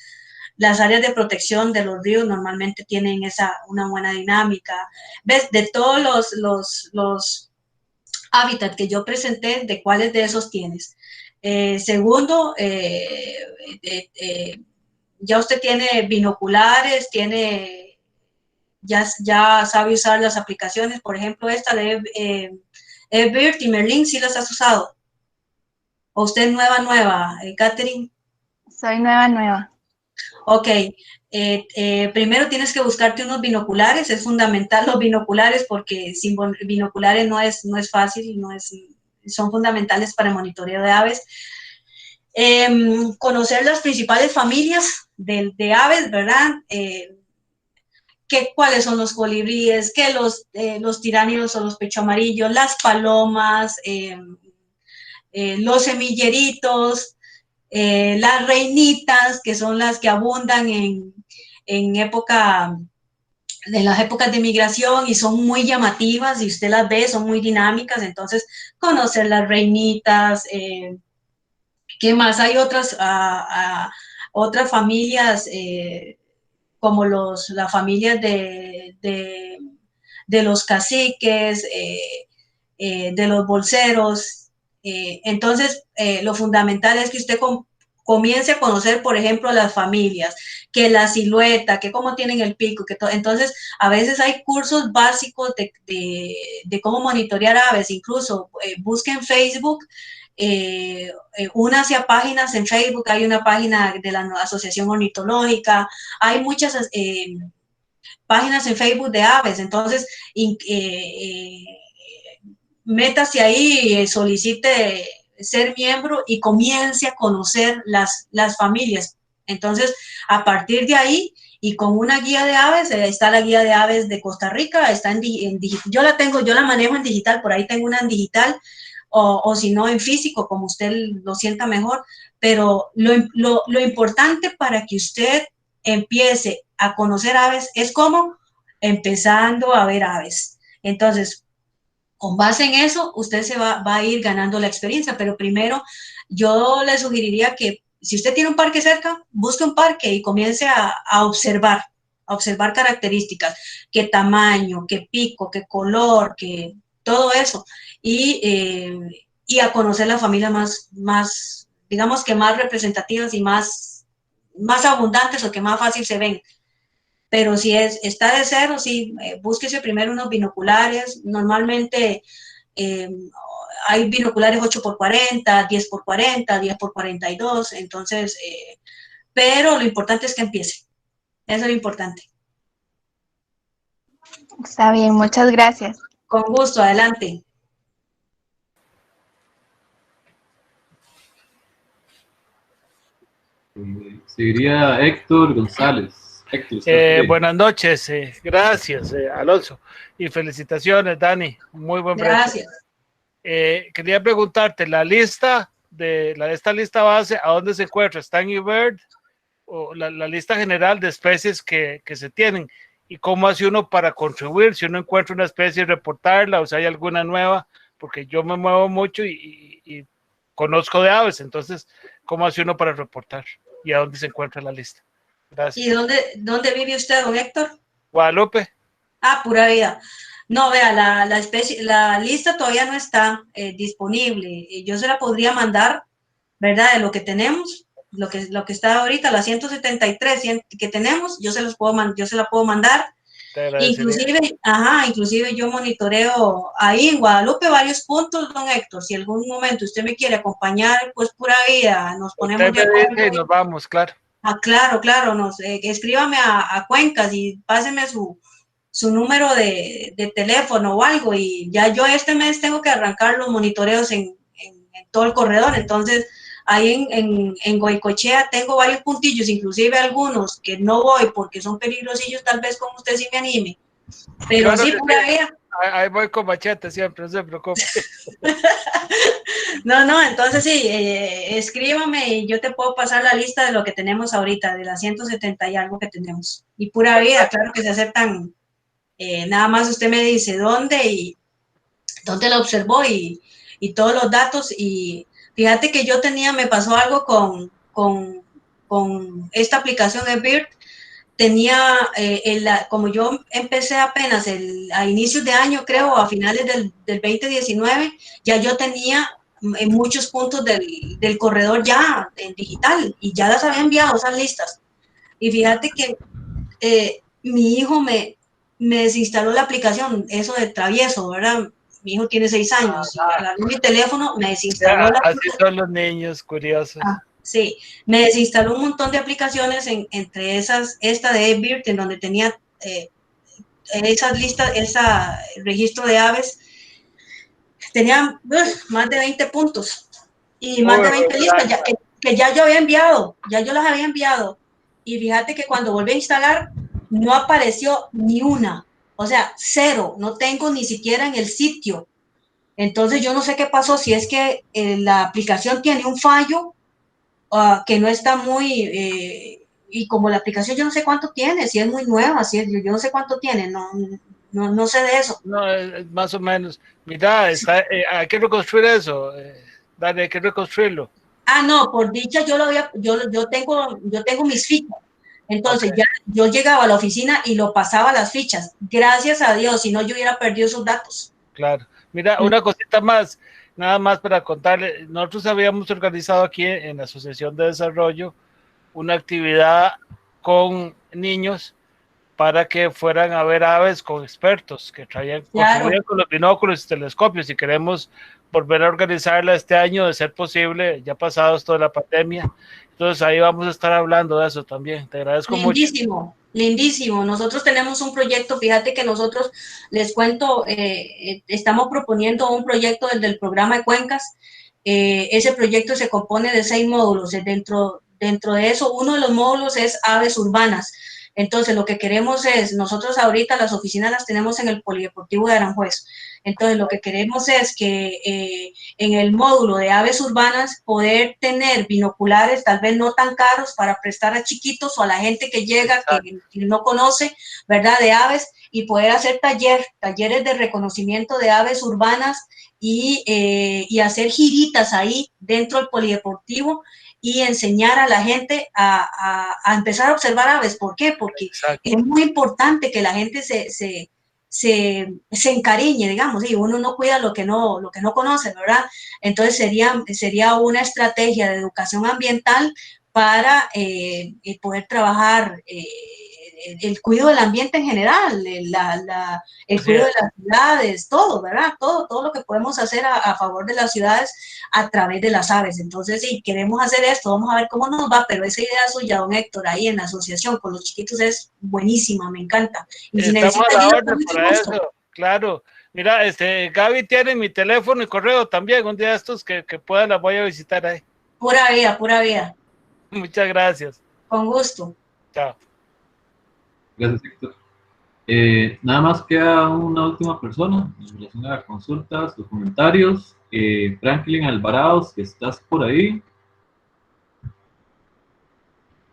Las áreas de protección de los ríos normalmente tienen una buena dinámica. ¿Ves? De todos los hábitats que yo presenté, ¿de cuáles de esos tienes? Segundo, ya usted tiene binoculares, ya sabe usar las aplicaciones, por ejemplo, esta de eBird y Merlin, ¿sí las has usado? ¿O usted es nueva, Catherine? Soy nueva. Ok, primero tienes que buscarte unos binoculares, es fundamental los binoculares, porque sin binoculares no es fácil, son fundamentales para el monitoreo de aves. Conocer las principales familias de aves, ¿verdad? Cuáles son los colibríes, los tiránidos o los pecho amarillos, las palomas, los semilleritos, las reinitas, que son las que abundan en las épocas de migración y son muy llamativas, y usted las ve, son muy dinámicas. Entonces conocer las reinitas, ¿qué más? Hay otras familias, como las familias de los caciques, de los bolseros. Entonces, lo fundamental es que usted comience a conocer, por ejemplo, las familias, que la silueta, que cómo tienen el pico, entonces a veces hay cursos básicos de cómo monitorear aves. Incluso busque en Facebook, únase a páginas en Facebook, hay una página de la Asociación Ornitológica, hay muchas páginas en Facebook de aves. Entonces métase ahí, solicite ser miembro y comience a conocer las familias. Entonces, a partir de ahí, y con una guía de aves, está la guía de aves de Costa Rica, está en digital, yo la manejo en digital, por ahí tengo una en digital, o si no en físico, como usted lo sienta mejor. Pero lo importante para que usted empiece a conocer aves es cómo, empezando a ver aves. Entonces, con base en eso, usted se va a ir ganando la experiencia. Pero primero, yo le sugeriría que si usted tiene un parque cerca, busque un parque y comience a observar características, qué tamaño, qué pico, qué color, qué todo eso, y a conocer las familias más, digamos que más representativas y más abundantes, o que más fácil se ven. Pero si está de cero, sí, búsquese primero unos binoculares. Normalmente hay binoculares 8x40, 10x40, 10x42, entonces, pero lo importante es que empiece. Eso es lo importante. Está bien, muchas gracias. Con gusto, adelante. Seguiría Héctor González. Héctor, ¿estás por ahí? Buenas noches, gracias, Alonso. Y felicitaciones, Dani. Muy buen proyecto. Gracias. Quería preguntarte, esta lista base, ¿a dónde se encuentra? ¿Está en eBird? O la lista general de especies que se tienen. ¿Y cómo hace uno para contribuir? Si uno encuentra una especie, reportarla, o si hay alguna nueva, porque yo me muevo mucho y conozco de aves, entonces, ¿cómo hace uno para reportar? ¿Y a dónde se encuentra la lista? Gracias. ¿Y dónde vive usted, don Héctor? Guadalupe. Ah, pura vida. No, vea, la lista todavía no está disponible. Yo se la podría mandar, ¿verdad? De lo que tenemos, lo que está ahorita, las 173 que tenemos, yo se la puedo mandar. Inclusive yo monitoreo ahí en Guadalupe varios puntos, don Héctor. Si algún momento usted me quiere acompañar, pues pura vida, nos ponemos de acuerdo. Y nos vamos, claro. Claro, escríbame a Cuencas y páseme su número de teléfono o algo, y ya yo este mes tengo que arrancar los monitoreos en todo el corredor. Entonces ahí en Goicoechea tengo varios puntillos, inclusive algunos que no voy porque son peligrosillos, tal vez con usted sí me anime, pero claro, sí, pura vida. Ahí voy con machete siempre, no se preocupe. No, entonces sí, escríbame y yo te puedo pasar la lista de lo que tenemos ahorita, de las 170 y algo que tenemos. Y pura vida, claro que se aceptan. Nada más usted me dice dónde la observó y todos los datos. Y fíjate que me pasó algo con esta aplicación de eBird. Como yo empecé apenas a inicios de año, creo, a finales del 2019, ya yo tenía muchos puntos del corredor ya en digital y ya las había enviado esas listas. Y fíjate que mi hijo me desinstaló la aplicación, eso de travieso, ¿verdad? Mi hijo tiene 6 años, y agarró mi teléfono, me desinstaló la aplicación. Así son los niños, curiosos. Sí, me desinstaló un montón de aplicaciones, entre esas, esta de eBird, en donde tenía esas listas, ese registro de aves, tenía más de 20 puntos y más de 20 listas que ya yo había enviado, ya yo las había enviado. Y fíjate que cuando volví a instalar, no apareció ni una, o sea, 0, no tengo ni siquiera en el sitio. Entonces yo no sé qué pasó, si es que la aplicación tiene un fallo, que no está muy, y como la aplicación yo no sé cuánto tiene, si es muy nueva, yo no sé cuánto tiene, no sé de eso. No, más o menos. Mira, hay que reconstruir eso, Dani, hay que reconstruirlo. No, por dicha yo tengo mis fichas. Entonces ya yo llegaba a la oficina y lo pasaba a las fichas. Gracias a Dios, si no yo hubiera perdido esos datos. Claro. Mira, una cosita más, nada más para contarle. Nosotros habíamos organizado aquí en la Asociación de Desarrollo una actividad con niños para que fueran a ver aves con expertos que traían con los binóculos y telescopios, y queremos volver a organizarla este año, de ser posible, ya pasados toda la pandemia. Entonces ahí vamos a estar hablando de eso también. Te agradezco mucho. Lindísimo. Nosotros tenemos un proyecto, fíjate que nosotros, les cuento, estamos proponiendo un proyecto del programa de Cuencas. Ese proyecto se compone de 6 módulos. Dentro de eso, uno de los módulos es aves urbanas. Entonces, lo que queremos es, nosotros ahorita las oficinas las tenemos en el Polideportivo de Aranjuez. Entonces, lo que queremos es que en el módulo de aves urbanas poder tener binoculares, tal vez no tan caros, para prestar a chiquitos o a la gente que llega, que no conoce, ¿verdad?, de aves, y poder hacer talleres de reconocimiento de aves urbanas y hacer giritas ahí dentro del Polideportivo, y enseñar a la gente a empezar a observar aves. ¿Por qué? Porque es muy importante que la gente se encariñe, digamos, y uno no cuida lo que no conoce, ¿verdad? Entonces sería una estrategia de educación ambiental para poder trabajar el cuidado del ambiente en general, el cuidado de las ciudades, todo, ¿verdad? Todo lo que podemos hacer a favor de las ciudades a través de las aves. Entonces, si queremos hacer esto, vamos a ver cómo nos va, pero esa idea suya, don Héctor, ahí en la asociación con los chiquitos es buenísima, me encanta. Y si estamos a la orden para eso, claro. Mira, Gaby tiene mi teléfono y correo también, un día de estos que pueda la voy a visitar ahí. Pura vida. Muchas gracias. Con gusto. Chao. Gracias, Héctor. Nada más queda una última persona en relación a consultas, los comentarios. Franklin Alvarados, que estás por ahí.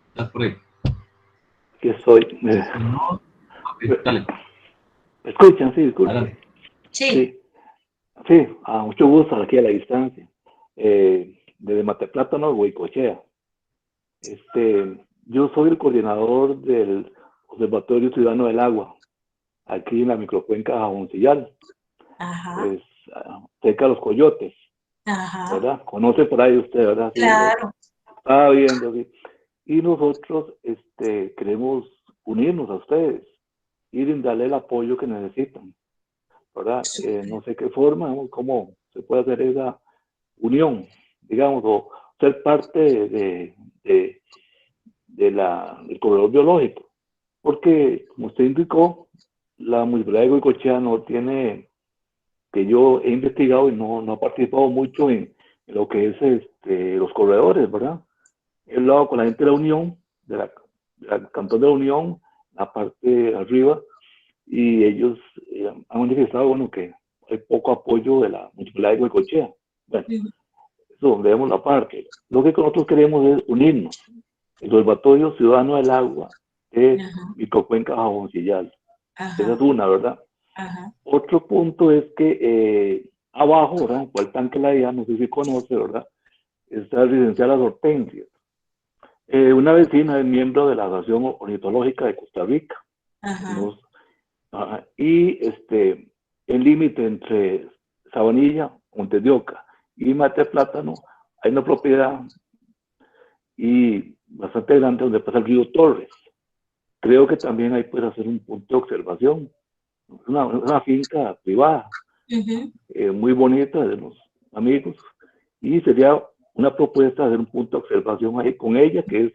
¿Estás por ahí? Aquí estoy. No, okay, dale. ¿Me escuchan? Sí, disculpen. Adelante. Sí. Sí, mucho gusto aquí a la distancia. Desde Mateplátano, Huicochea. Yo soy el coordinador del Observatorio Ciudadano del Agua, aquí en la microcuenca Jaboncillal. Ajá. Cerca de Los Coyotes. Ajá. ¿Verdad? Conoce por ahí usted, ¿verdad? Sí, claro. Estaba viendo, sí. Y nosotros queremos unirnos a ustedes y brindarle el apoyo que necesitan, ¿verdad? No sé qué forma, cómo se puede hacer esa unión, digamos, o ser parte del corredor biológico, porque, como usted indicó, la municipalidad de Huicochea no tiene, que yo he investigado y no ha participado mucho en lo que es los corredores, ¿verdad? He hablado con la gente de la Unión, del Cantón de la Unión, la parte de arriba, y ellos han manifestado, bueno, que hay poco apoyo de la municipalidad de Huicochea. Bueno, eso vemos la parte. Lo que nosotros queremos es unirnos. El Observatorio Ciudadano del Agua de Microcuenca Jaboncillal. Esa es una, ¿verdad? Ajá. Otro punto es que abajo, ¿verdad? Por el tanque la IA, no sé si conoce, ¿verdad? Está el residencial Las Hortensias. Una vecina es miembro de la Asociación Ornitológica de Costa Rica. Y el límite entre Sabanilla, Montes de Oca y Mateplátano, hay una propiedad y bastante grande donde pasa el río Torres. Creo que también ahí puede hacer un punto de observación. Una finca privada, muy bonita de los amigos, y sería una propuesta de hacer un punto de observación ahí con ella, que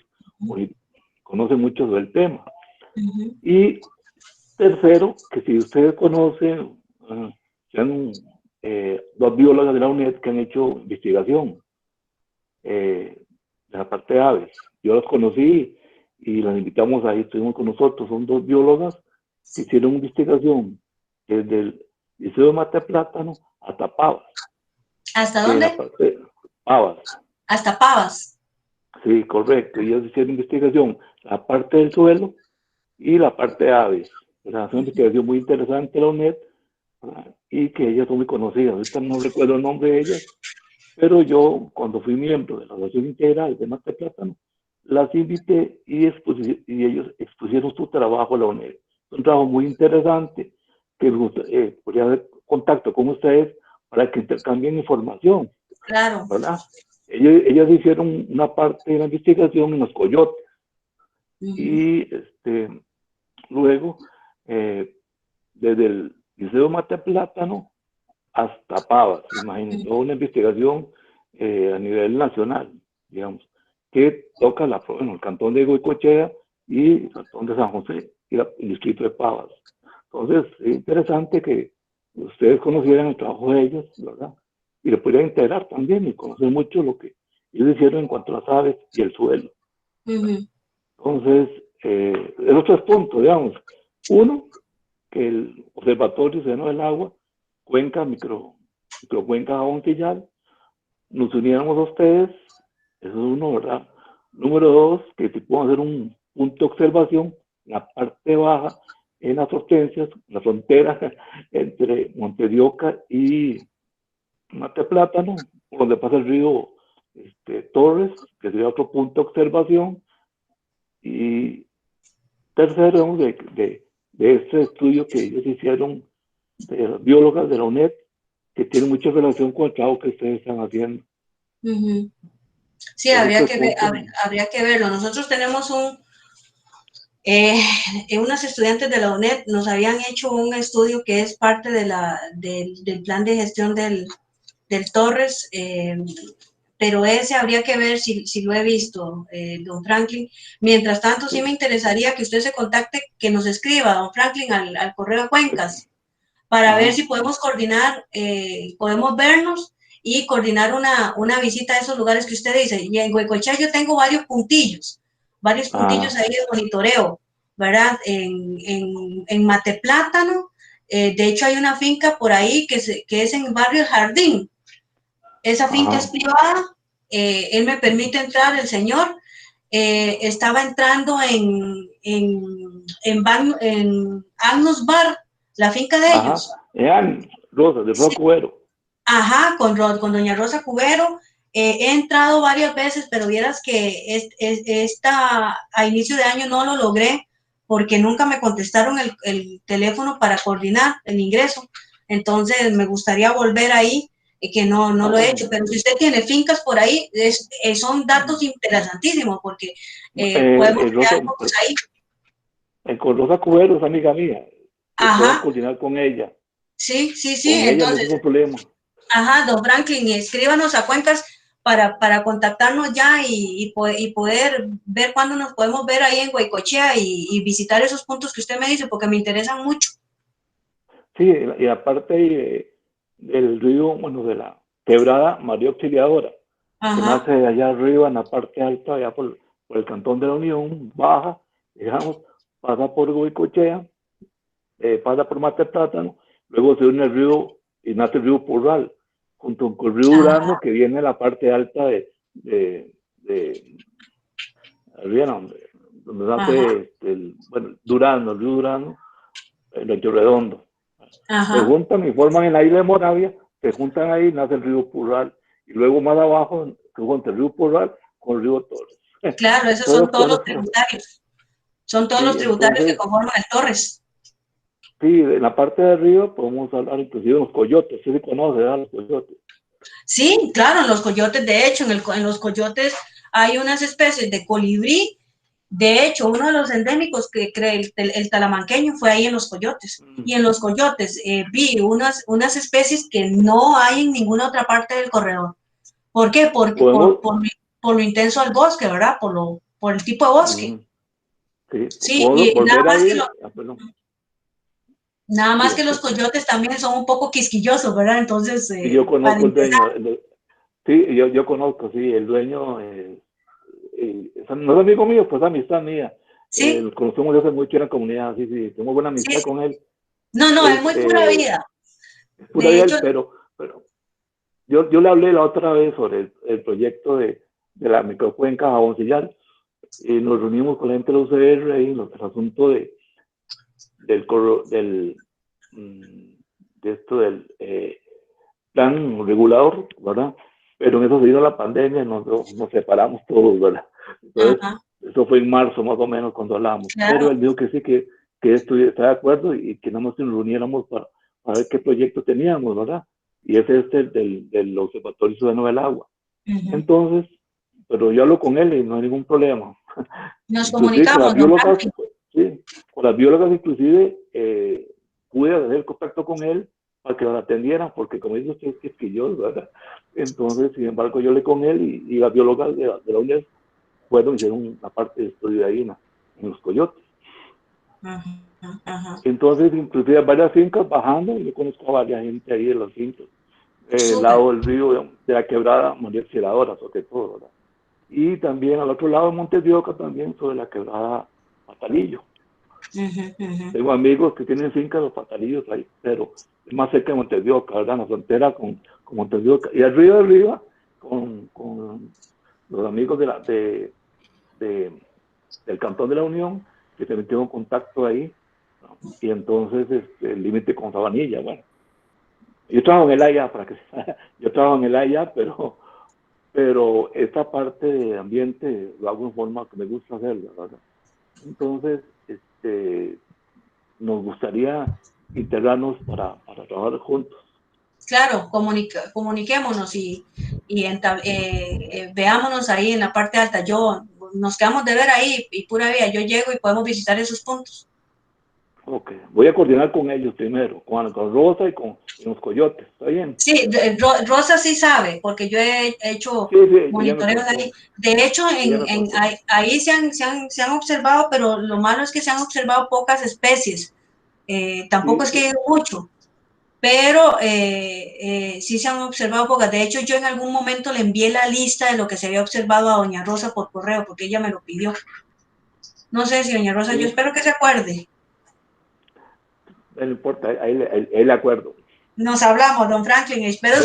conoce mucho del tema. Y tercero, que si ustedes conocen, sean dos biólogas de la UNED que han hecho investigación de la parte de aves. Yo las conocí y las invitamos ahí, estuvimos con nosotros. Son dos biólogas que hicieron investigación desde el Liceo de Mateplátano hasta Pavas. ¿Hasta dónde? Pavas. Hasta Pavas. Sí, correcto. Ellos hicieron investigación, la parte del suelo y la parte de aves. O sea, es una investigación muy interesante de la UNED, ¿verdad? Y que ellas son muy conocidas. Ahorita no recuerdo el nombre de ellas, pero yo, cuando fui miembro de la Asociación Integral de Mateplátano, las invité y ellos expusieron su trabajo a la UNED. Es un trabajo muy interesante que podría haber contacto con ustedes para que intercambien información. Claro. ¿Verdad? Ellas hicieron una parte de la investigación en Los Coyotes. Y luego, desde el Liceo Mateplátano hasta Pavas, imagínense, una investigación a nivel nacional, digamos, que toca el cantón de Huicochea y el cantón de San José y el distrito de Pavas. Entonces, es interesante que ustedes conocieran el trabajo de ellos, ¿verdad? Y lo podrían integrar también y conocer mucho lo que ellos hicieron en cuanto a las aves y el suelo. Entonces, esos tres puntos, digamos. Uno, que el Observatorio Ciudadano del Agua, Cuenca, Microcuenca Jaboncillal, nos uniéramos a ustedes, eso es uno, ¿verdad? Número dos, que si podemos hacer un punto de observación en la parte baja, en las Hortensias, la frontera entre Montes de Oca y Mateplátano, donde pasa el río Torres, que sería otro punto de observación. Y tercero, de este estudio que ellos hicieron, de las biólogas de la UNED, que tiene mucha relación con el trabajo que ustedes están haciendo. Sí, habría que verlo. Nosotros tenemos unas estudiantes de la UNED nos habían hecho un estudio que es parte de del plan de gestión del Torres, pero ese habría que ver si lo he visto, don Franklin. Mientras tanto, sí me interesaría que usted se contacte, que nos escriba, don Franklin, al correo de Cuencas, para ver si podemos coordinar, podemos vernos y coordinar una visita a esos lugares que usted dice. Y en Huecochea yo tengo varios puntillos ahí de monitoreo, ¿verdad? En Mateplátano, de hecho hay una finca por ahí que es en el barrio El Jardín. Esa finca es privada, él me permite entrar, el señor. Estaba entrando en Agnus Bar, la finca de ellos. Rosa, de Rosa Cubero. Ajá, con doña Rosa Cubero. He entrado varias veces, pero vieras que a inicio de año no lo logré porque nunca me contestaron el teléfono para coordinar el ingreso. Entonces me gustaría volver ahí, que no lo he hecho. Pero si usted tiene fincas por ahí, son datos interesantísimos porque podemos crear cosas ahí. Con Rosa Cubero es amiga mía. Ajá. Coordinar con ella. Sí. Con Entonces, ella no problema. Ajá, don Franklin, escríbanos a Cuencas para contactarnos ya y poder ver cuándo nos podemos ver ahí en Huecochea y visitar esos puntos que usted me dice, porque me interesan mucho. Sí, y aparte del río, bueno, de la quebrada María Auxiliadora, que nace de allá arriba, en la parte alta, allá por el Cantón de la Unión, baja, digamos, pasa por Huecochea, pasa por Mateplátano, luego se une el río y nace el río Porral, junto con el río Durazno, que viene en la parte alta de donde nace el Durazno, el río Durazno, el Ancho Redondo. Se juntan y forman en la isla de Moravia, se juntan ahí, nace el río Porral, y luego más abajo se junta el río Porral con el río Torres. Claro, esos son todos los tributarios. Son todos los tributarios que conforman el Torres. Sí, en la parte de arriba podemos hablar inclusive de los coyotes. ¿Sí se conoce, verdad, los coyotes? Sí, claro, en los coyotes, de hecho, en los coyotes hay unas especies de colibrí. De hecho, uno de los endémicos que cree el talamanqueño fue ahí en los coyotes. Y en los coyotes vi unas especies que no hay en ninguna otra parte del corredor. ¿Por qué? Por lo intenso del bosque, ¿verdad? Por el tipo de bosque. Sí, y nada más que los coyotes también son un poco quisquillosos, ¿verdad? Entonces, yo conozco el dueño. Sí, yo conozco, sí, el dueño. No es amigo mío, pues amistad mía. Sí. Nos conocemos desde muy buena comunidad, sí, tengo buena amistad con él. No, es muy pura vida. Es pura vida, pero yo le hablé la otra vez sobre el proyecto de la microcuenca Jaboncillar, y nos reunimos con la gente de la UCR ahí en el asunto del plan regulador, ¿verdad? Pero en eso se vino la pandemia, nos separamos todos, ¿verdad? Entonces, eso fue en marzo más o menos cuando hablamos. Claro. Pero él dijo que sí, que está de acuerdo y que nada más nos reuniéramos para ver qué proyecto teníamos, ¿verdad? Y ese es del Observatorio Ciudadano del Agua. Entonces, pero yo hablo con él y no hay ningún problema. Nos comunicamos. Con las biólogas inclusive pude hacer contacto con él para que nos atendieran, porque como dice usted, es quisquilloso, ¿verdad? Entonces, sin embargo, yo hablé con él y las biólogas de la UNED hicieron una parte de estudio ahí en los coyotes. Entonces, inclusive varias fincas bajando, yo conozco a varias gente ahí de las fincas, del lado del río, de la quebrada María Auxiliadora, sobre todo, ¿verdad? Y también al otro lado de Montes de Oca, también sobre la quebrada Patalillo. Tengo amigos que tienen fincas los Patalillos ahí, pero es más cerca de Montes de Oca, ¿verdad? En la frontera con Montes de Oca. Y arriba, con los amigos del Cantón de la Unión, que se metieron en contacto ahí, ¿no? Y entonces el límite con Sabanilla, bueno. Yo trabajo en el AIA, pero esta parte de ambiente lo hago en forma que me gusta hacerlo, ¿verdad? Entonces, nos gustaría integrarnos para trabajar juntos. Claro, comuniquémonos y veámonos ahí en la parte alta. Nos quedamos de ver ahí y pura vida, yo llego y podemos visitar esos puntos. Ok, voy a coordinar con ellos primero, con Rosa y con los coyotes, ¿está bien? Sí, Rosa sí sabe, porque yo he hecho monitoreos ahí. De hecho, ahí se han observado, pero lo malo es que se han observado pocas especies. Tampoco es que hay mucho. pero sí se han observado pocas. De hecho, yo en algún momento le envié la lista de lo que se había observado a doña Rosa por correo, porque ella me lo pidió. No sé si doña Rosa, yo espero que se acuerde. No importa, ahí le acuerdo. Nos hablamos, don Franklin, espero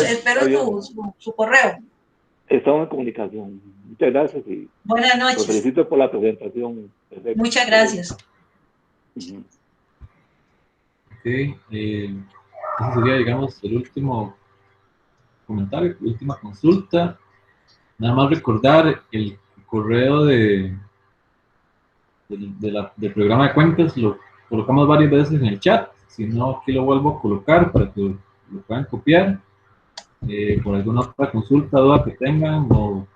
su correo. Estamos en comunicación. Muchas gracias y buenas noches. Los felicito por la presentación. Perfecto. Muchas gracias. Ok, ese sería, digamos, el último comentario, última consulta. Nada más recordar el correo del programa de cuentas, lo colocamos varias veces en el chat. Si no, aquí lo vuelvo a colocar para que lo puedan copiar. Por alguna otra consulta, duda que tengan o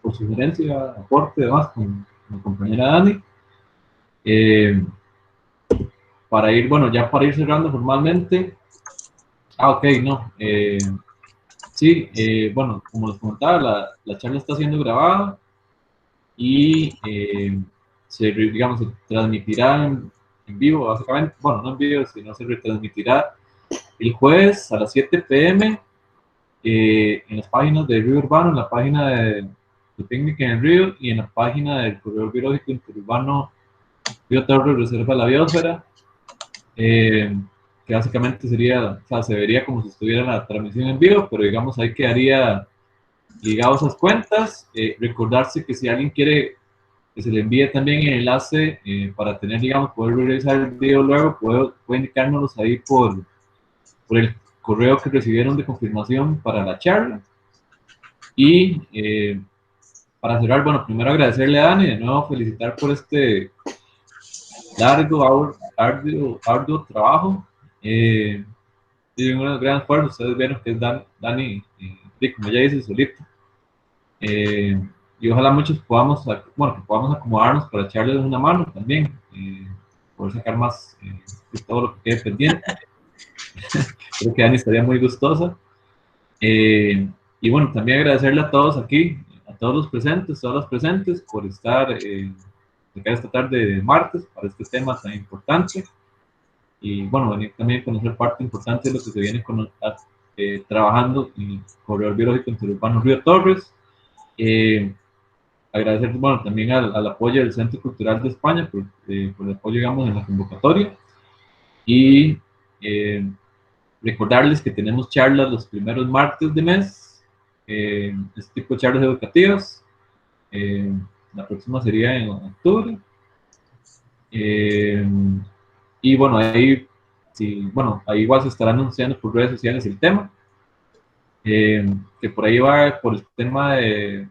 por sugerencia, aporte, demás con mi compañera Dani. Para ir, bueno, ya para ir cerrando formalmente. Ok, no. Sí, bueno, como les comentaba, la charla está siendo grabada y digamos, se transmitirá en vivo, básicamente. Bueno, no en vivo, sino se retransmitirá el jueves a las 7 p.m. En las páginas de Río Urbano, en la página de Picnic en el Río y en la página del Corredor Biológico Interurbano Río Torres Reserva de la Biosfera, que básicamente sería, o sea, se vería como si estuviera la transmisión en vivo, pero digamos ahí quedaría ligados esas cuentas. Recordarse que si alguien quiere que se le envíe también el enlace para tener, digamos, poder revisar el video luego, puede indicárnoslos ahí por el correo que recibieron de confirmación para la charla. Y para cerrar, bueno, primero agradecerle a Dani, de nuevo felicitar por este largo, arduo trabajo. Y un gran esfuerzo, ustedes vieron que es Dani, como ya dice, solito. Y ojalá muchos podamos, bueno, que podamos acomodarnos para echarles una mano también, poder sacar más de todo lo que quede pendiente. Creo que Dani estaría muy gustosa. Y bueno, también agradecerle a todos aquí, a todos los presentes, todas las presentes, por estar esta tarde de martes para este tema tan importante. Y bueno, venir también a conocer parte importante de lo que se viene trabajando en el Corredor Biológico Interurbano Río Torres. Agradecer, bueno, también al apoyo del Centro Cultural de España por el apoyo, digamos, en la convocatoria. Y recordarles que tenemos charlas los primeros martes de mes, este tipo de charlas educativas. La próxima sería en octubre. Y bueno, ahí igual se estará anunciando por redes sociales el tema, que por ahí va por el tema de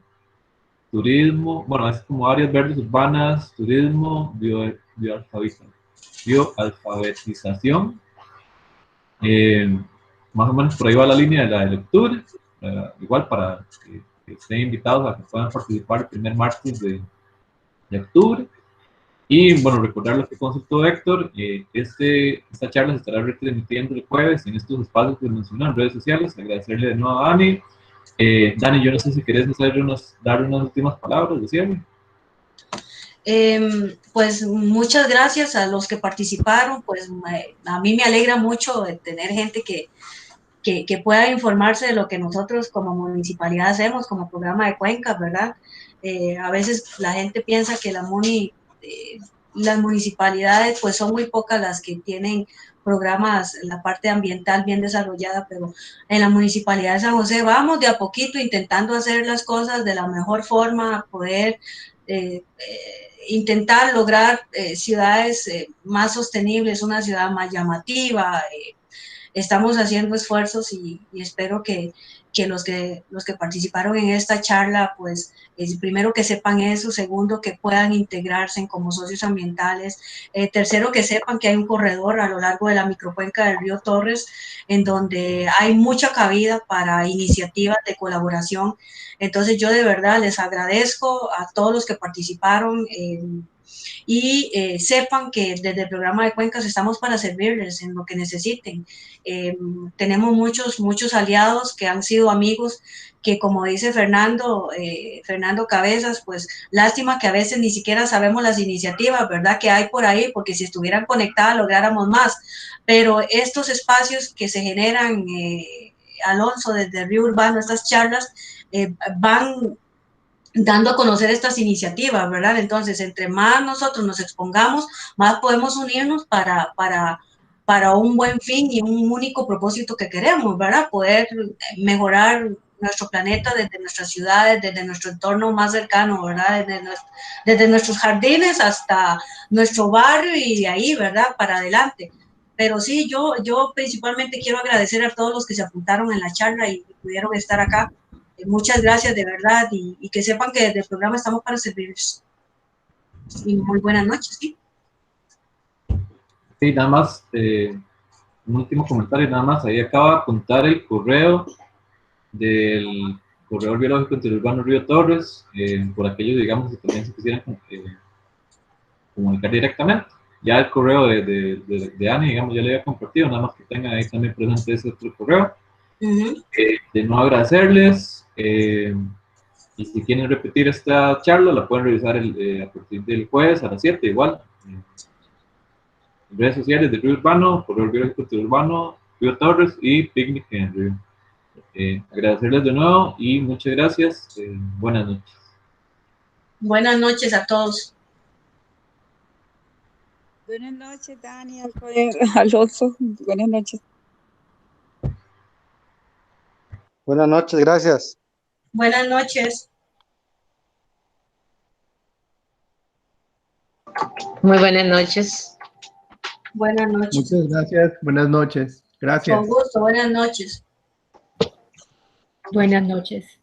turismo, bueno, es como áreas verdes urbanas, turismo, bioalfabetización. Más o menos por ahí va la línea de octubre, igual para que estén invitados a que puedan participar el primer martes de octubre. Y bueno, recordar lo que consultó Héctor, esta charla se estará retransmitiendo el jueves en estos espacios que mencioné en redes sociales. Agradecerle de nuevo a Dani. Dani, yo no sé si querés dar unas últimas palabras, decirme. Pues muchas gracias a los que participaron, pues a mí me alegra mucho tener gente que pueda informarse de lo que nosotros como municipalidad hacemos, como programa de cuencas, ¿verdad? A veces la gente piensa que las municipalidades pues son muy pocas las que tienen programas, la parte ambiental bien desarrollada, pero en la Municipalidad de San José vamos de a poquito intentando hacer las cosas de la mejor forma, poder intentar lograr ciudades más sostenibles, una ciudad más llamativa. Estamos haciendo esfuerzos y espero que los que participaron en esta charla, pues, primero que sepan eso, segundo que puedan integrarse como socios ambientales, tercero que sepan que hay un corredor a lo largo de la microcuenca del río Torres, en donde hay mucha cabida para iniciativas de colaboración. Entonces yo de verdad les agradezco a todos los que participaron, y sepan que desde el programa de cuencas estamos para servirles en lo que necesiten. Tenemos muchos aliados que han sido amigos, que como dice Fernando Cabezas, pues lástima que a veces ni siquiera sabemos las iniciativas, ¿verdad?, que hay por ahí, porque si estuvieran conectadas lográramos más, pero estos espacios que se generan, Alonso, desde Río Urbano, estas charlas, van dando a conocer estas iniciativas, ¿verdad? Entonces, entre más nosotros nos expongamos, más podemos unirnos para un buen fin y un único propósito que queremos, ¿verdad? Poder mejorar nuestro planeta desde nuestras ciudades, desde nuestro entorno más cercano, ¿verdad? Desde nuestros jardines hasta nuestro barrio y de ahí, ¿verdad?, para adelante. Pero sí, yo principalmente quiero agradecer a todos los que se apuntaron en la charla y pudieron estar acá. Muchas gracias, de verdad, y que sepan que desde el programa estamos para servirles. Y muy buenas noches, ¿sí? Sí, nada más, un último comentario, nada más, ahí acaba de apuntar el correo del Corredor Biológico Interurbano Río Torres, por aquellos, digamos, que también se quisieran comunicar directamente. Ya el correo de Ani, digamos, ya le había compartido, nada más que tengan ahí también presente ese otro correo. De nuevo agradecerles, y si quieren repetir esta charla, la pueden revisar a partir del jueves a las 7, igual. En redes sociales de Río Urbano, Corredor Biológico Urbano, Río Torres y Picnic en Río. Agradecerles de nuevo y muchas gracias. Buenas noches. Buenas noches a todos. Buenas noches, Dani, Alonso. Buenas noches. Buenas noches, gracias. Buenas noches. Muy buenas noches. Buenas noches. Muchas gracias. Buenas noches. Gracias. Con gusto. Buenas noches. Buenas noches.